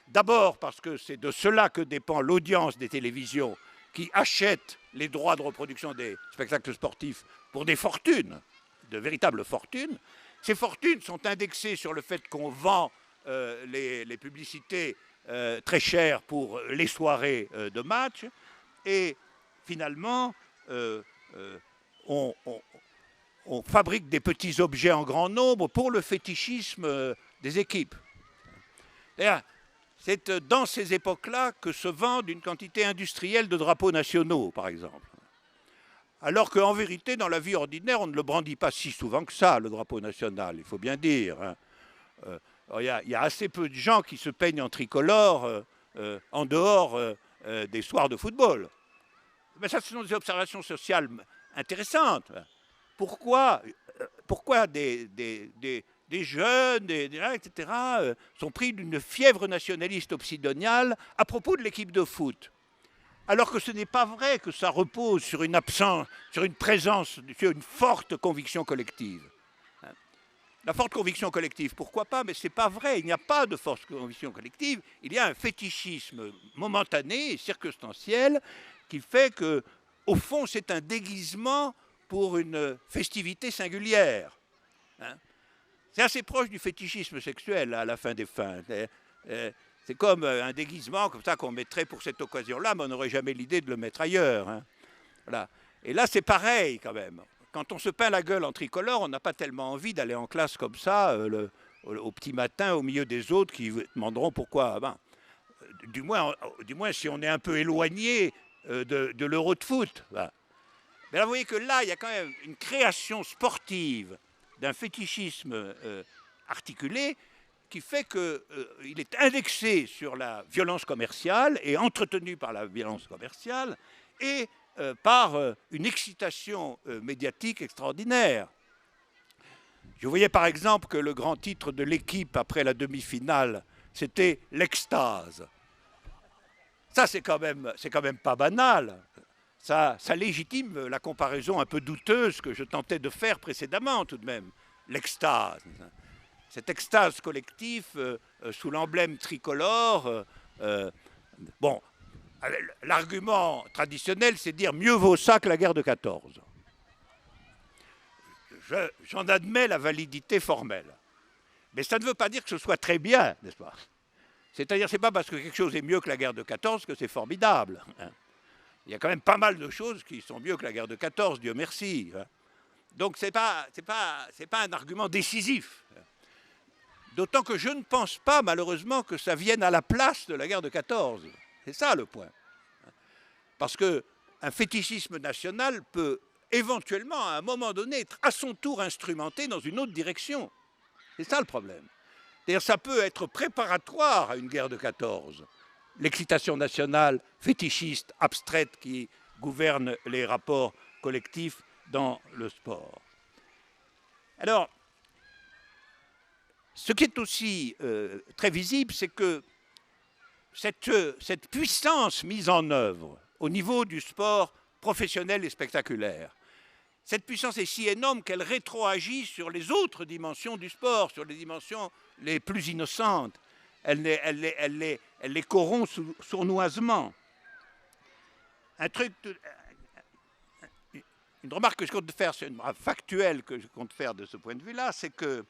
D'abord parce que c'est de cela que dépend l'audience des télévisions qui achètent les droits de reproduction des spectacles sportifs pour des fortunes, de véritables fortunes. Ces fortunes sont indexées sur le fait qu'on vend les publicités très chères pour les soirées de match. Et finalement, on fabrique des petits objets en grand nombre pour le fétichisme des équipes. C'est dans ces époques-là que se vendent une quantité industrielle de drapeaux nationaux, par exemple. Alors qu'en vérité, dans la vie ordinaire, on ne le brandit pas si souvent que ça, le drapeau national, il faut bien dire. Il y a assez peu de gens qui se peignent en tricolore en dehors des soirs de football. Mais ça, ce sont des observations sociales intéressantes. Pourquoi des jeunes, etc., sont pris d'une fièvre nationaliste obsidoniale à propos de l'équipe de foot? Alors que ce n'est pas vrai que ça repose sur une absence, sur une présence, sur une forte conviction collective. La forte conviction collective, pourquoi pas, mais ce n'est pas vrai, il n'y a pas de forte conviction collective, il y a un fétichisme momentané et circonstanciel qui fait que, au fond, c'est un déguisement pour une festivité singulière. C'est assez proche du fétichisme sexuel à la fin des fins. C'est comme un déguisement comme ça qu'on mettrait pour cette occasion-là, mais on n'aurait jamais l'idée de le mettre ailleurs. Voilà. Et là, c'est pareil quand même. Quand on se peint la gueule en tricolore, on n'a pas tellement envie d'aller en classe comme ça, au petit matin, au milieu des autres qui vous demanderont pourquoi. Du moins, si on est un peu éloigné de l'euro de foot. Voilà. Mais là, vous voyez que là, il y a quand même une création sportive d'un fétichisme articulé qui fait qu'il est indexé sur la violence commerciale et entretenu par la violence commerciale et par une excitation médiatique extraordinaire. Je voyais par exemple que le grand titre de l'équipe après la demi-finale, c'était l'extase. Ça, c'est quand même pas banal. Ça légitime la comparaison un peu douteuse que je tentais de faire précédemment tout de même. L'extase. Cette extase collective sous l'emblème tricolore. Bon, l'argument traditionnel, c'est de dire mieux vaut ça que la guerre de 14. J'en admets la validité formelle. Mais ça ne veut pas dire que ce soit très bien, n'est-ce pas? C'est-à-dire, c'est pas parce que quelque chose est mieux que la guerre de 14 que c'est formidable. Il y a quand même pas mal de choses qui sont mieux que la guerre de 14, Dieu merci. Donc c'est pas un argument décisif. D'autant que je ne pense pas, malheureusement, que ça vienne à la place de la guerre de 14. C'est ça le point. Parce qu'un fétichisme national peut éventuellement, à un moment donné, être à son tour instrumenté dans une autre direction. C'est ça le problème. C'est-à-dire ça peut être préparatoire à une guerre de 14. L'excitation nationale fétichiste, abstraite, qui gouverne les rapports collectifs dans le sport. Alors, ce qui est aussi très visible, c'est que cette puissance mise en œuvre au niveau du sport professionnel et spectaculaire, cette puissance est si énorme qu'elle rétroagit sur les autres dimensions du sport, sur les dimensions les plus innocentes. Elle les corrompt sournoisement. Une remarque que je compte faire, c'est une remarque factuelle que je compte faire de ce point de vue-là, c'est que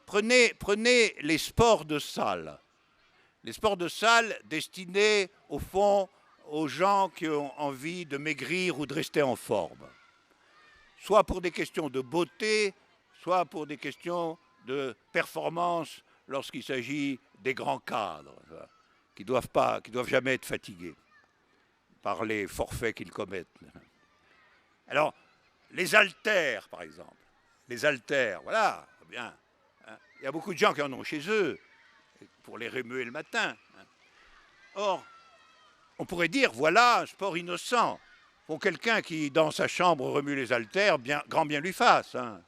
prenez les sports de salle. Les sports de salle destinés, au fond, aux gens qui ont envie de maigrir ou de rester en forme. Soit pour des questions de beauté, soit pour des questions de performance lorsqu'il s'agit des grands cadres, qui ne doivent jamais être fatigués par les forfaits qu'ils commettent. Alors, les haltères, par exemple. Les haltères, voilà, bien. Il y a beaucoup de gens qui en ont chez eux pour les remuer le matin. Or, on pourrait dire, voilà un sport innocent. Pour quelqu'un qui, dans sa chambre, remue les haltères, grand bien lui fasse. Hein.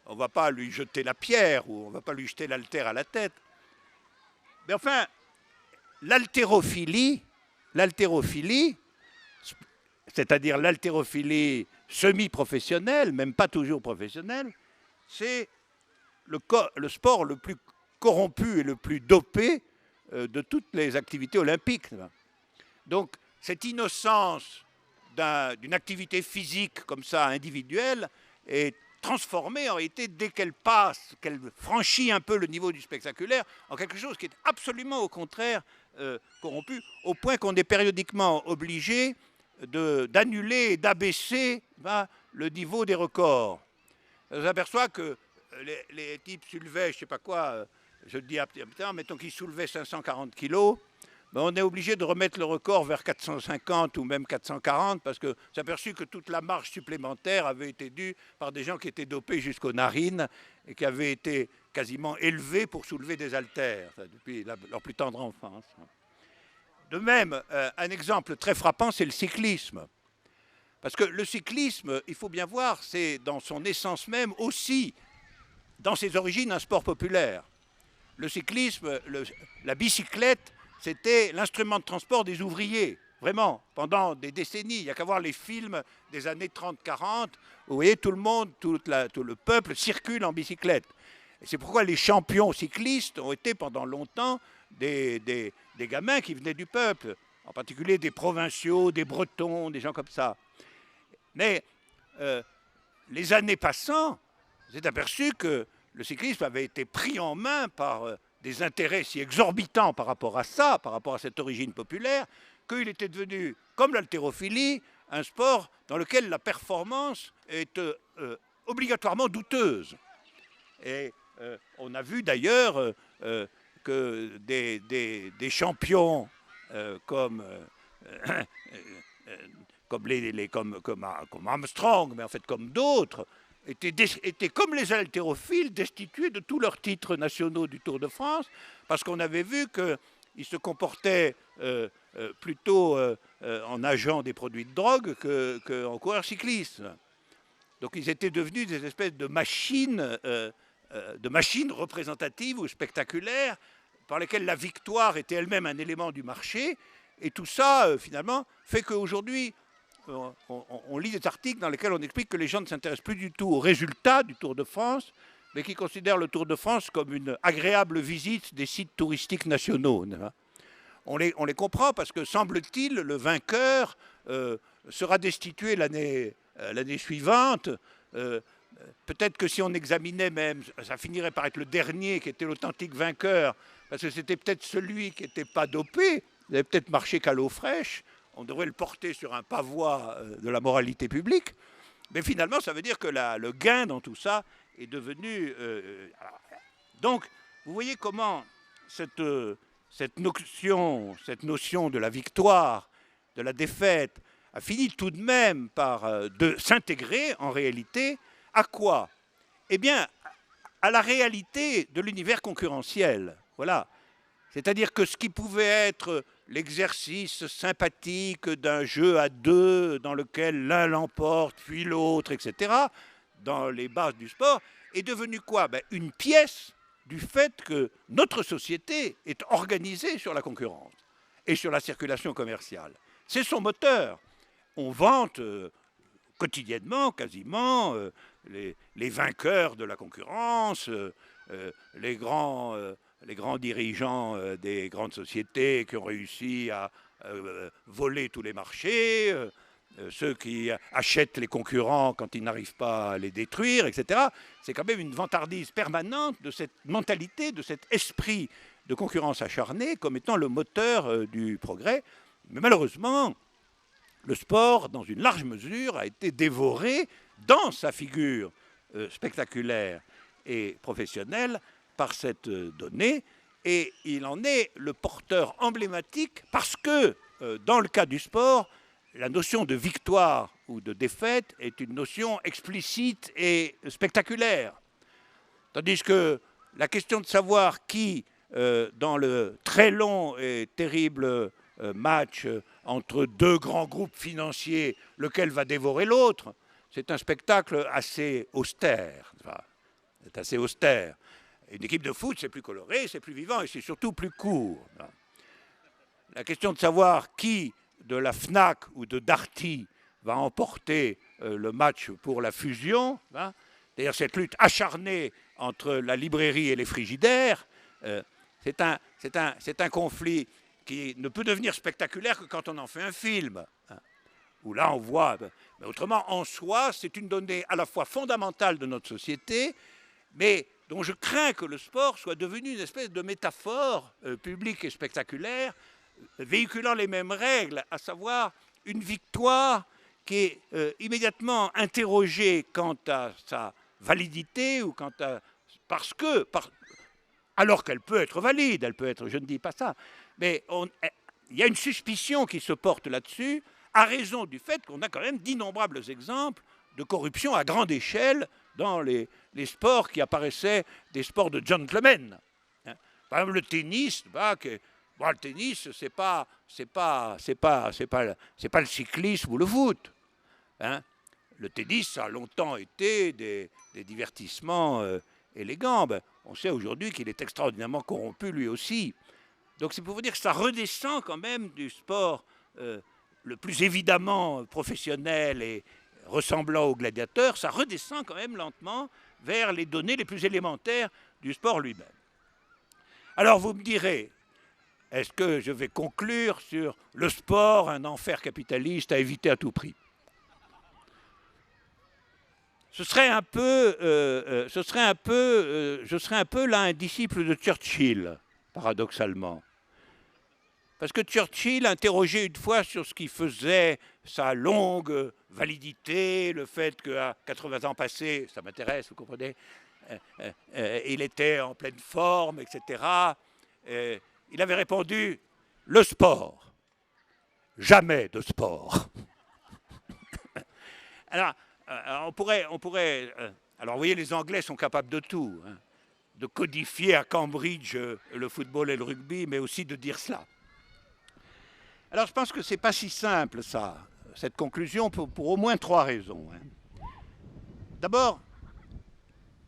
On ne va pas lui jeter la pierre ou on ne va pas lui jeter l'haltère à la tête. Mais enfin, l'haltérophilie, c'est-à-dire l'haltérophilie semi-professionnelle, même pas toujours professionnelle, c'est le sport le plus corrompu et le plus dopé de toutes les activités olympiques. Donc, cette innocence d'une activité physique comme ça, individuelle, est transformée en réalité dès qu'elle passe, qu'elle franchit un peu le niveau du spectaculaire, en quelque chose qui est absolument au contraire corrompu, au point qu'on est périodiquement obligé d'annuler et d'abaisser le niveau des records. On s'aperçoit que les types soulevaient, je ne sais pas quoi, je dis mettons qu'ils soulevaient 540 kilos, ben on est obligé de remettre le record vers 450 ou même 440 parce que s'est aperçu que toute la marge supplémentaire avait été due par des gens qui étaient dopés jusqu'aux narines et qui avaient été quasiment élevés pour soulever des haltères depuis leur plus tendre enfance. De même, un exemple très frappant, c'est le cyclisme. Parce que le cyclisme, il faut bien voir, c'est dans son essence même aussi, dans ses origines, un sport populaire. Le cyclisme, la bicyclette, c'était l'instrument de transport des ouvriers, vraiment, pendant des décennies. Il n'y a qu'à voir les films des années 30-40, où vous voyez, tout le monde, tout le peuple circule en bicyclette. Et c'est pourquoi les champions cyclistes ont été pendant longtemps des gamins qui venaient du peuple, en particulier des provinciaux, des Bretons, des gens comme ça. Mais les années passant, vous êtes aperçu que le cyclisme avait été pris en main par des intérêts si exorbitants par rapport à ça, par rapport à cette origine populaire, qu'il était devenu, comme l'haltérophilie, un sport dans lequel la performance est obligatoirement douteuse. Et on a vu d'ailleurs que des champions comme Armstrong, mais en fait comme d'autres, étaient comme les haltérophiles destitués de tous leurs titres nationaux du Tour de France, parce qu'on avait vu qu'ils se comportaient plutôt en agents des produits de drogue qu'en coureurs cyclistes. Donc ils étaient devenus des espèces de machines représentatives ou spectaculaires, par lesquelles la victoire était elle-même un élément du marché. Et tout ça, finalement, fait qu'aujourd'hui, on lit des articles dans lesquels on explique que les gens ne s'intéressent plus du tout aux résultats du Tour de France, mais qui considèrent le Tour de France comme une agréable visite des sites touristiques nationaux. On les comprend parce que, semble-t-il, le vainqueur sera destitué l'année suivante. Peut-être que si on examinait même, ça finirait par être le dernier qui était l'authentique vainqueur, parce que c'était peut-être celui qui n'était pas dopé, il avait peut-être marché qu'à l'eau fraîche. On devrait le porter sur un pavois de la moralité publique. Mais finalement, ça veut dire que le gain dans tout ça est devenu Donc, vous voyez comment cette notion de la victoire, de la défaite, a fini tout de même par de s'intégrer en réalité à quoi? Eh bien, à la réalité de l'univers concurrentiel. Voilà. C'est-à-dire que ce qui pouvait être l'exercice sympathique d'un jeu à deux dans lequel l'un l'emporte, puis l'autre, etc., dans les bases du sport, est devenu quoi? Une pièce du fait que notre société est organisée sur la concurrence et sur la circulation commerciale. C'est son moteur. On vante quotidiennement, quasiment, les vainqueurs de la concurrence, les grands dirigeants des grandes sociétés qui ont réussi à voler tous les marchés, ceux qui achètent les concurrents quand ils n'arrivent pas à les détruire, etc. C'est quand même une vantardise permanente de cette mentalité, de cet esprit de concurrence acharnée comme étant le moteur du progrès. Mais malheureusement, le sport, dans une large mesure, a été dévoré dans sa figure spectaculaire et professionnelle par cette donnée, et il en est le porteur emblématique parce que, dans le cas du sport, la notion de victoire ou de défaite est une notion explicite et spectaculaire. Tandis que la question de savoir qui, dans le très long et terrible match entre deux grands groupes financiers, lequel va dévorer l'autre, c'est un spectacle assez austère. C'est assez austère. Une équipe de foot, c'est plus coloré, c'est plus vivant et c'est surtout plus court. La question de savoir qui, de la FNAC ou de Darty, va emporter le match pour la fusion, c'est-à-dire cette lutte acharnée entre la librairie et les frigidaires, c'est un conflit qui ne peut devenir spectaculaire que quand on en fait un film, où là on voit. Mais autrement, en soi, c'est une donnée à la fois fondamentale de notre société, mais dont je crains que le sport soit devenu une espèce de métaphore publique et spectaculaire, véhiculant les mêmes règles, à savoir une victoire qui est immédiatement interrogée quant à sa validité ou alors qu'elle peut être valide, elle peut être, je ne dis pas ça, mais il y a une suspicion qui se porte là-dessus, à raison du fait qu'on a quand même d'innombrables exemples de corruption à grande échelle dans les sports qui apparaissaient des sports de gentlemen. Par exemple, le tennis, le tennis, c'est pas le cyclisme ou le foot. Le tennis, ça a longtemps été des divertissements élégants. On sait aujourd'hui qu'il est extraordinairement corrompu lui aussi. Donc c'est pour vous dire que ça redescend quand même du sport le plus évidemment professionnel et ressemblant au gladiateur, ça redescend quand même lentement vers les données les plus élémentaires du sport lui-même. Alors vous me direz, est-ce que je vais conclure sur le sport, un enfer capitaliste à éviter à tout prix? Je serais un peu là un disciple de Churchill, paradoxalement. Parce que Churchill, interrogé une fois sur ce qui faisait sa longue validité, le fait qu'à 80 ans passés, ça m'intéresse, vous comprenez, il était en pleine forme, etc., il avait répondu « Le sport, jamais de sport ». Alors, on pourrait alors vous voyez, les Anglais sont capables de tout, de codifier à Cambridge le football et le rugby, mais aussi de dire cela. Alors je pense que ce n'est pas si simple, ça, cette conclusion, pour au moins 3 raisons. D'abord,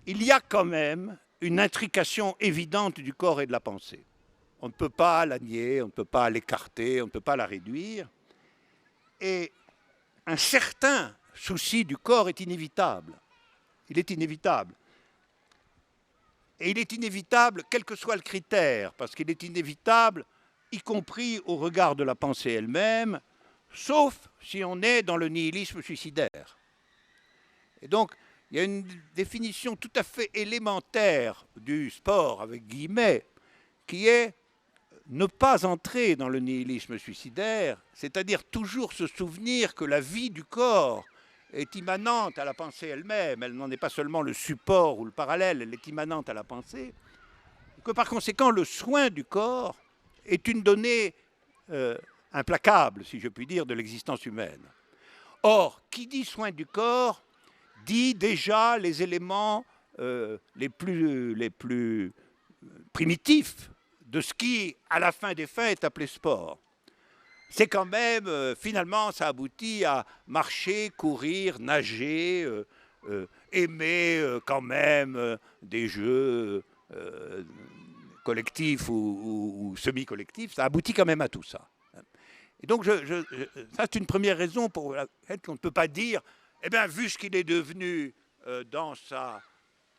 il y a quand même une intrication évidente du corps et de la pensée. On ne peut pas la nier, on ne peut pas l'écarter, on ne peut pas la réduire. Et un certain souci du corps est inévitable. Il est inévitable. Et il est inévitable quel que soit le critère, parce qu'il est inévitable y compris au regard de la pensée elle-même, sauf si on est dans le nihilisme suicidaire. Et donc, il y a une définition tout à fait élémentaire du sport, avec guillemets, qui est ne pas entrer dans le nihilisme suicidaire, c'est-à-dire toujours se souvenir que la vie du corps est immanente à la pensée elle-même, elle n'en est pas seulement le support ou le parallèle, elle est immanente à la pensée, que par conséquent le soin du corps est une donnée implacable, si je puis dire, de l'existence humaine. Or, qui dit soin du corps dit déjà les éléments les plus primitifs de ce qui, à la fin des fins, est appelé sport. C'est quand même, finalement, ça aboutit à marcher, courir, nager, aimer quand même des jeux collectifs ou semi-collectifs. Ça aboutit quand même à tout ça. Et donc, ça, c'est une première raison pour laquelle on ne peut pas dire, eh bien, vu ce qu'il est devenu dans sa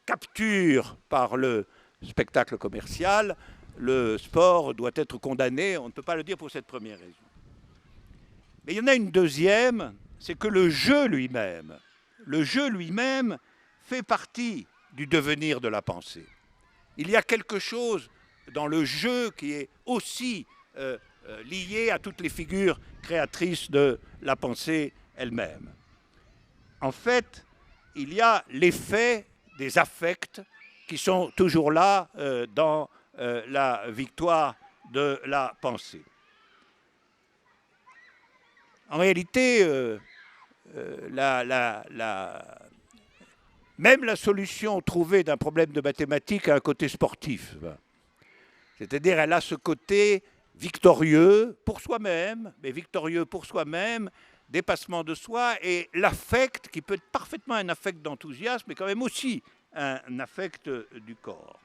capture par le spectacle commercial, le sport doit être condamné. On ne peut pas le dire pour cette première raison. Mais il y en a une deuxième, c'est que le jeu lui-même fait partie du devenir de la pensée. Il y a quelque chose dans le jeu qui est aussi lié à toutes les figures créatrices de la pensée elle-même. En fait, il y a l'effet des affects qui sont toujours là dans la victoire de la pensée. En réalité, même la solution trouvée d'un problème de mathématiques a un côté sportif. C'est-à-dire, elle a ce côté victorieux pour soi-même, mais victorieux pour soi-même, dépassement de soi, et l'affect, qui peut être parfaitement un affect d'enthousiasme, mais quand même aussi un affect du corps.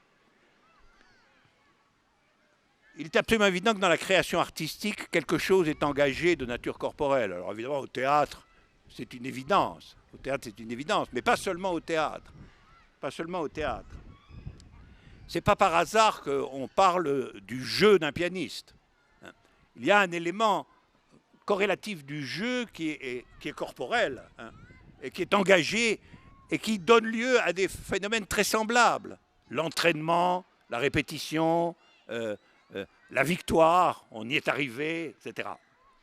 Il est absolument évident que dans la création artistique, quelque chose est engagé de nature corporelle. Alors évidemment, au théâtre, c'est une évidence. Au théâtre, c'est une évidence, mais pas seulement au théâtre. Pas seulement au théâtre. C'est pas par hasard qu'on parle du jeu d'un pianiste. Il y a un élément corrélatif du jeu qui est corporel, et qui est engagé et qui donne lieu à des phénomènes très semblables. L'entraînement, la répétition, la victoire, on y est arrivé, etc.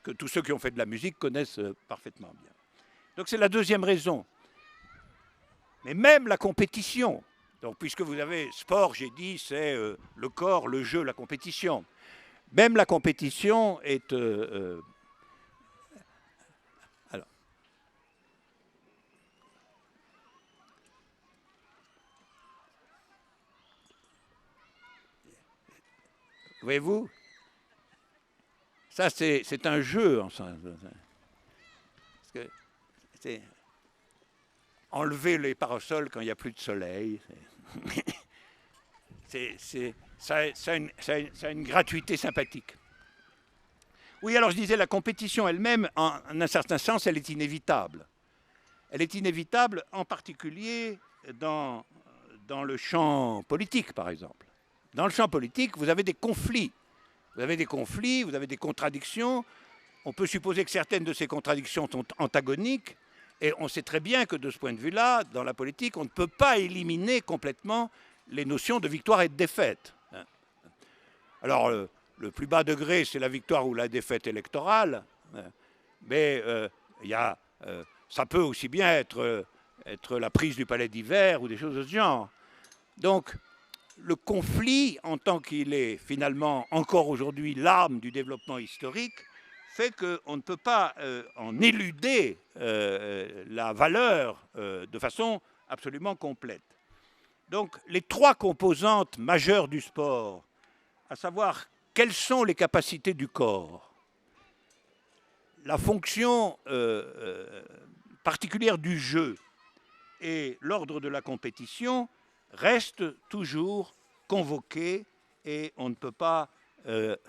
Que tous ceux qui ont fait de la musique connaissent parfaitement bien. Donc c'est la deuxième raison. Mais même la compétition, donc puisque vous avez sport, j'ai dit, c'est le corps, le jeu, la compétition. Même la compétition est... alors. Voyez-vous, ça c'est un jeu, enfin. Parce que c'est enlever les parasols quand il n'y a plus de soleil. Ça a une gratuité sympathique. Oui, alors je disais, la compétition elle-même, en un certain sens, elle est inévitable. Elle est inévitable en particulier dans le champ politique, par exemple. Dans le champ politique, vous avez des conflits. Vous avez des conflits, vous avez des contradictions. On peut supposer que certaines de ces contradictions sont antagoniques. Et on sait très bien que de ce point de vue-là, dans la politique, on ne peut pas éliminer complètement les notions de victoire et de défaite. Alors, le plus bas degré, c'est la victoire ou la défaite électorale. Mais ça peut aussi bien être la prise du palais d'hiver ou des choses de ce genre. Donc, le conflit, en tant qu'il est finalement encore aujourd'hui l'âme du développement historique, fait qu'on ne peut pas en éluder la valeur de façon absolument complète. Donc, les trois composantes majeures du sport, à savoir quelles sont les capacités du corps, la fonction particulière du jeu et l'ordre de la compétition, restent toujours convoqués et on ne peut pas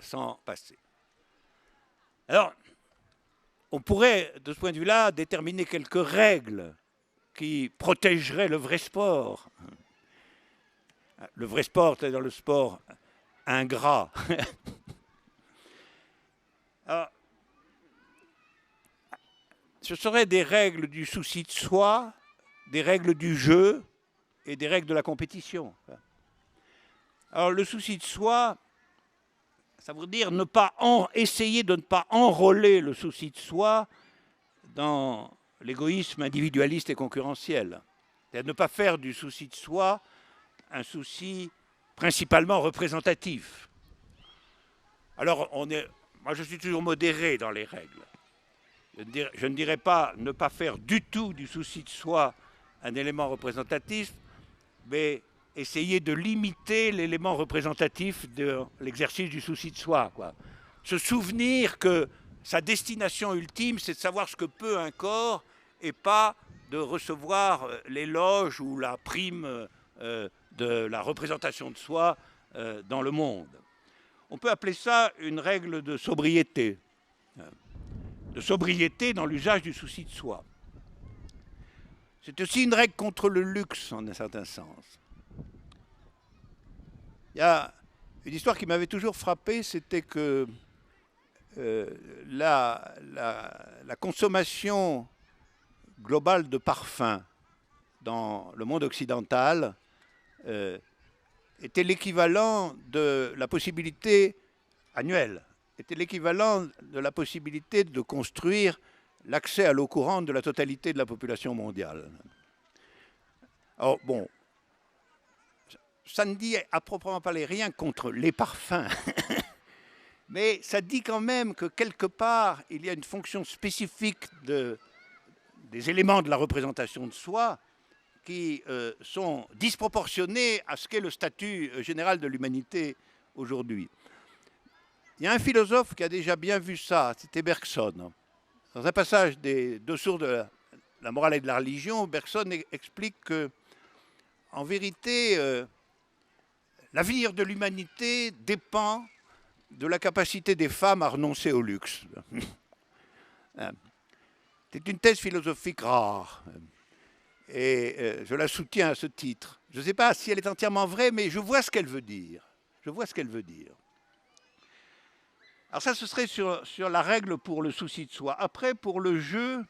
s'en passer. Alors, on pourrait, de ce point de vue-là, déterminer quelques règles qui protégeraient le vrai sport. Le vrai sport, c'est-à-dire le sport ingrat. Alors, ce seraient des règles du souci de soi, des règles du jeu et des règles de la compétition. Alors, le souci de soi, ça veut dire essayer de ne pas enrôler le souci de soi dans l'égoïsme individualiste et concurrentiel. C'est-à-dire ne pas faire du souci de soi un souci principalement représentatif. Alors, moi je suis toujours modéré dans les règles. Je ne dirais pas ne pas faire du tout du souci de soi un élément représentatif, mais essayer de limiter l'élément représentatif de l'exercice du souci de soi, quoi. Se souvenir que sa destination ultime, c'est de savoir ce que peut un corps et pas de recevoir l'éloge ou la prime de la représentation de soi dans le monde. On peut appeler ça une règle de sobriété dans l'usage du souci de soi. C'est aussi une règle contre le luxe, en un certain sens. Il y a une histoire qui m'avait toujours frappé, c'était que la consommation globale de parfums dans le monde occidental était l'équivalent de la possibilité annuelle, était l'équivalent de la possibilité de construire l'accès à l'eau courante de la totalité de la population mondiale. Alors bon, ça ne dit à proprement parler rien contre les parfums, mais ça dit quand même que quelque part, il y a une fonction spécifique des éléments de la représentation de soi qui sont disproportionnés à ce qu'est le statut général de l'humanité aujourd'hui. Il y a un philosophe qui a déjà bien vu ça, c'était Bergson. Dans un passage des Deux sources de la morale et de la religion, Bergson explique que, en vérité, l'avenir de l'humanité dépend de la capacité des femmes à renoncer au luxe. C'est une thèse philosophique rare, et je la soutiens à ce titre. Je ne sais pas si elle est entièrement vraie, mais je vois ce qu'elle veut dire. Je vois ce qu'elle veut dire. Alors ça, ce serait sur la règle pour le souci de soi. Après, pour le jeu,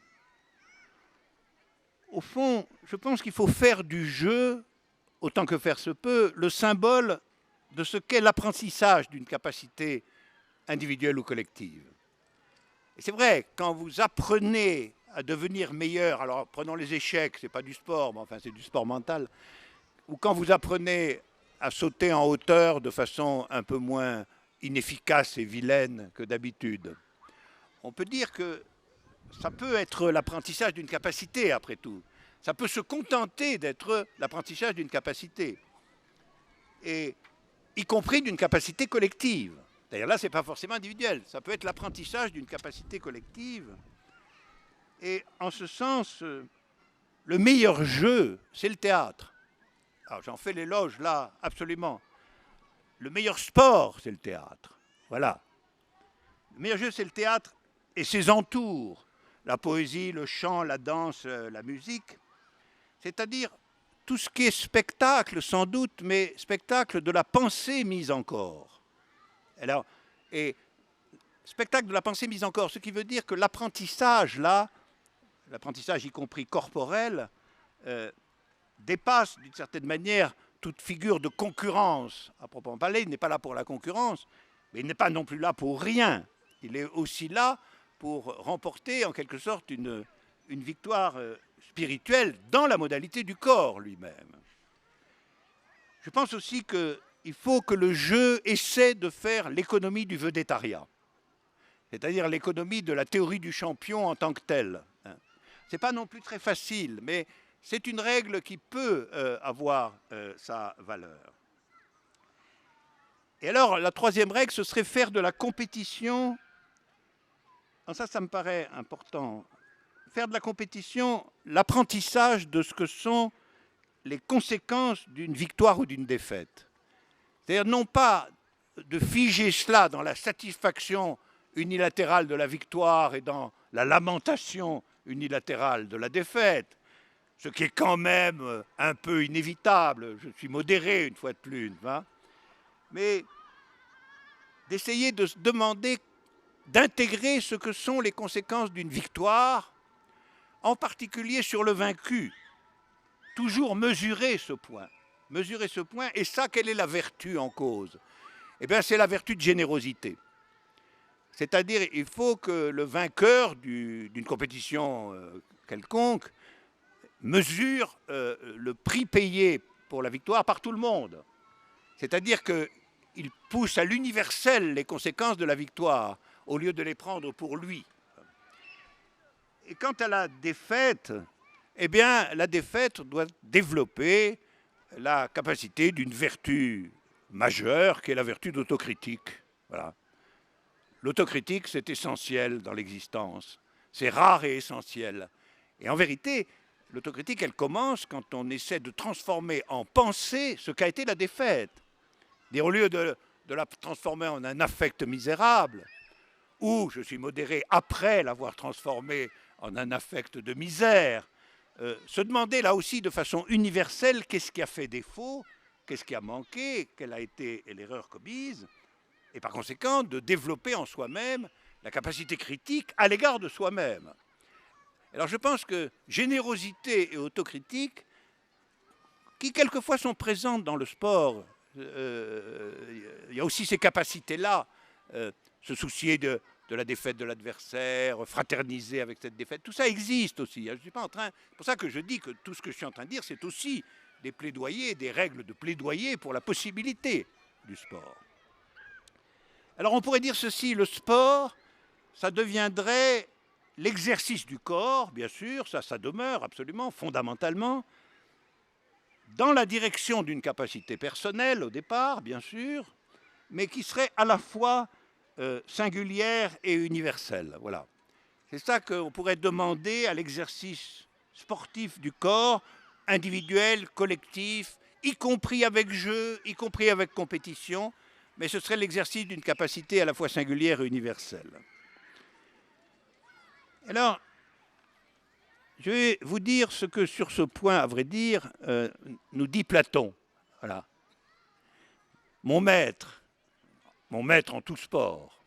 au fond, je pense qu'il faut faire du jeu, autant que faire se peut, le symbole de ce qu'est l'apprentissage d'une capacité individuelle ou collective. Et c'est vrai, quand vous apprenez à devenir meilleur, alors prenons les échecs, c'est pas du sport, mais enfin c'est du sport mental, ou quand vous apprenez à sauter en hauteur de façon un peu moins inefficace et vilaine que d'habitude, on peut dire que ça peut être l'apprentissage d'une capacité, après tout. Ça peut se contenter d'être l'apprentissage d'une capacité, et y compris d'une capacité collective. D'ailleurs, là, ce n'est pas forcément individuel. Ça peut être l'apprentissage d'une capacité collective. Et en ce sens, le meilleur jeu, c'est le théâtre. Alors, j'en fais l'éloge, là, absolument. Le meilleur sport, c'est le théâtre. Voilà. Le meilleur jeu, c'est le théâtre et ses entours. La poésie, le chant, la danse, la musique. C'est-à-dire tout ce qui est spectacle, sans doute, mais spectacle de la pensée mise en corps. Alors, et spectacle de la pensée mise en corps, ce qui veut dire que l'apprentissage, là, l'apprentissage y compris corporel, dépasse d'une certaine manière toute figure de concurrence. À proprement parler, il n'est pas là pour la concurrence, mais il n'est pas non plus là pour rien. Il est aussi là pour remporter en quelque sorte une victoire spirituelle dans la modalité du corps lui-même. Je pense aussi qu'il faut que le jeu essaie de faire l'économie du vedettariat, c'est-à-dire l'économie de la théorie du champion en tant que telle. Ce n'est pas non plus très facile, mais c'est une règle qui peut avoir sa valeur. Et alors, la troisième règle, ce serait faire de la compétition. Alors ça me paraît important. Faire de la compétition l'apprentissage de ce que sont les conséquences d'une victoire ou d'une défaite. C'est-à-dire non pas de figer cela dans la satisfaction unilatérale de la victoire et dans la lamentation unilatérale de la défaite, ce qui est quand même un peu inévitable, je suis modéré une fois de plus, hein, mais d'essayer de se demander, d'intégrer ce que sont les conséquences d'une victoire, en particulier sur le vaincu. Toujours mesurer ce point, et ça, quelle est la vertu en cause? Eh bien, c'est la vertu de générosité. C'est-à-dire, il faut que le vainqueur d'une compétition quelconque mesure le prix payé pour la victoire par tout le monde. C'est-à-dire qu'il pousse à l'universel les conséquences de la victoire, au lieu de les prendre pour lui. Et quant à la défaite, eh bien, la défaite doit développer la capacité d'une vertu majeure, qui est la vertu d'autocritique. Voilà. L'autocritique, c'est essentiel dans l'existence. C'est rare et essentiel. Et en vérité, l'autocritique, elle commence quand on essaie de transformer en pensée ce qu'a été la défaite. Au lieu de la transformer en un affect misérable, ou je suis modéré après l'avoir transformé en un affect de misère, se demander là aussi de façon universelle qu'est-ce qui a fait défaut, qu'est-ce qui a manqué, quelle a été l'erreur commise, et par conséquent de développer en soi-même la capacité critique à l'égard de soi-même. Alors je pense que générosité et autocritique, qui quelquefois sont présentes dans le sport, il y a aussi ces capacités-là, se soucier de la défaite de l'adversaire, fraterniser avec cette défaite, tout ça existe aussi. Je suis pas en train, c'est pour ça que je dis que tout ce que je suis en train de dire, c'est aussi des plaidoyers, des règles de plaidoyer pour la possibilité du sport. Alors on pourrait dire ceci, le sport, ça deviendrait l'exercice du corps, bien sûr, ça demeure absolument, fondamentalement, dans la direction d'une capacité personnelle au départ, bien sûr, mais qui serait à la fois singulière et universelle. Voilà. C'est ça qu'on pourrait demander à l'exercice sportif du corps, individuel, collectif, y compris avec jeu, y compris avec compétition, mais ce serait l'exercice d'une capacité à la fois singulière et universelle. Alors, je vais vous dire ce que sur ce point, à vrai dire, nous dit Platon. Voilà. Mon maître en tout sport.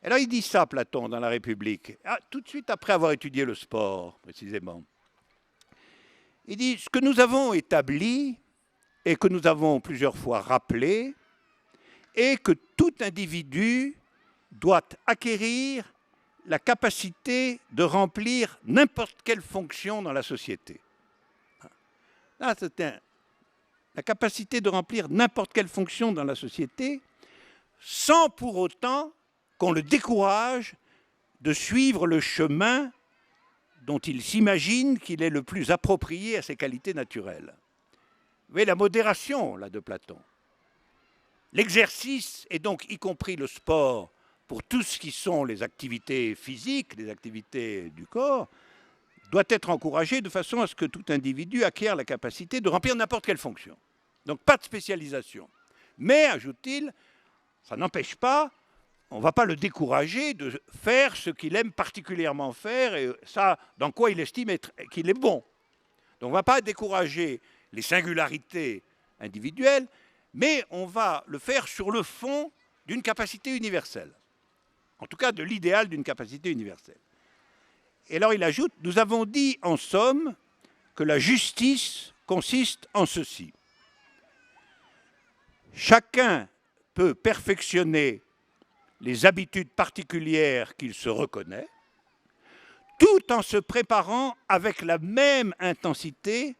Et là, il dit ça, Platon, dans la République, tout de suite après avoir étudié le sport, précisément. Il dit, ce que nous avons établi, et que nous avons plusieurs fois rappelé, est que tout individu doit acquérir la capacité de remplir n'importe quelle fonction dans la société. Là, c'est la capacité de remplir n'importe quelle fonction dans la société, sans pour autant qu'on le décourage de suivre le chemin dont il s'imagine qu'il est le plus approprié à ses qualités naturelles. Vous voyez la modération là, de Platon. L'exercice, et donc y compris le sport, pour tout ce qui sont les activités physiques, les activités du corps, doit être encouragé de façon à ce que tout individu acquiert la capacité de remplir n'importe quelle fonction. Donc pas de spécialisation. Mais, ajoute-t-il, ça n'empêche pas, on ne va pas le décourager de faire ce qu'il aime particulièrement faire, et ça, dans quoi il estime qu'il est bon. Donc on ne va pas décourager les singularités individuelles, mais on va le faire sur le fond d'une capacité universelle. En tout cas, de l'idéal d'une capacité universelle. Et alors il ajoute, nous avons dit en somme que la justice consiste en ceci. Chacun peut perfectionner les habitudes particulières qu'il se reconnaît, tout en se préparant avec la même intensité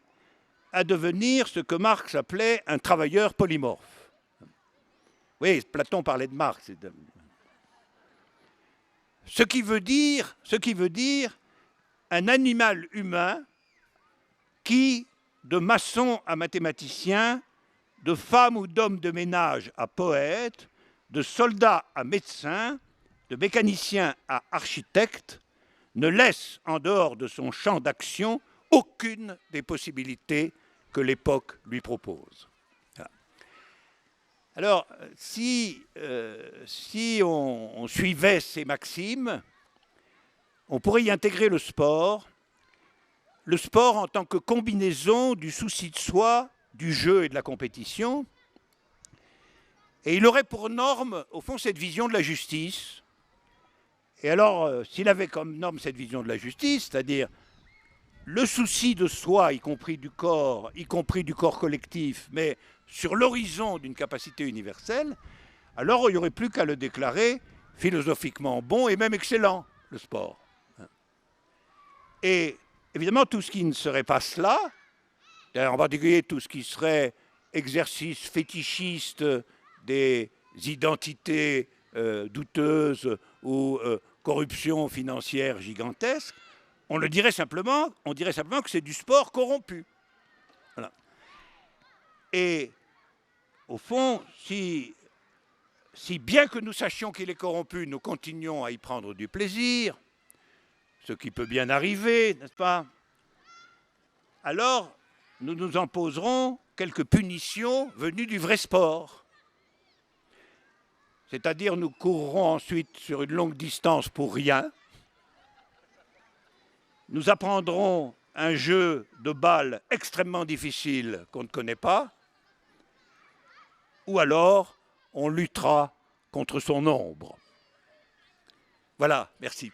à devenir ce que Marx appelait un travailleur polymorphe. Oui, Platon parlait de Marx. Ce qui veut dire un animal humain qui, de maçon à mathématicien, de femme ou d'homme de ménage à poète, de soldat à médecin, de mécanicien à architecte, ne laisse en dehors de son champ d'action aucune des possibilités que l'époque lui propose. Alors, si on suivait ces maximes, on pourrait y intégrer le sport en tant que combinaison du souci de soi, du jeu et de la compétition. Et il aurait pour norme, au fond, cette vision de la justice. Et alors, s'il avait comme norme cette vision de la justice, c'est-à-dire le souci de soi, y compris du corps collectif, mais sur l'horizon d'une capacité universelle, alors il n'y aurait plus qu'à le déclarer philosophiquement bon et même excellent, le sport. Et évidemment, tout ce qui ne serait pas cela, en particulier tout ce qui serait exercice fétichiste des identités douteuses ou corruption financière gigantesque, on dirait simplement que c'est du sport corrompu. Voilà. Et au fond, si bien que nous sachions qu'il est corrompu, nous continuons à y prendre du plaisir, ce qui peut bien arriver, n'est-ce pas? Alors, nous nous en poserons quelques punitions venues du vrai sport. C'est-à-dire, nous courrons ensuite sur une longue distance pour rien. Nous apprendrons un jeu de balle extrêmement difficile qu'on ne connaît pas. Ou alors, on luttera contre son ombre. Voilà, merci.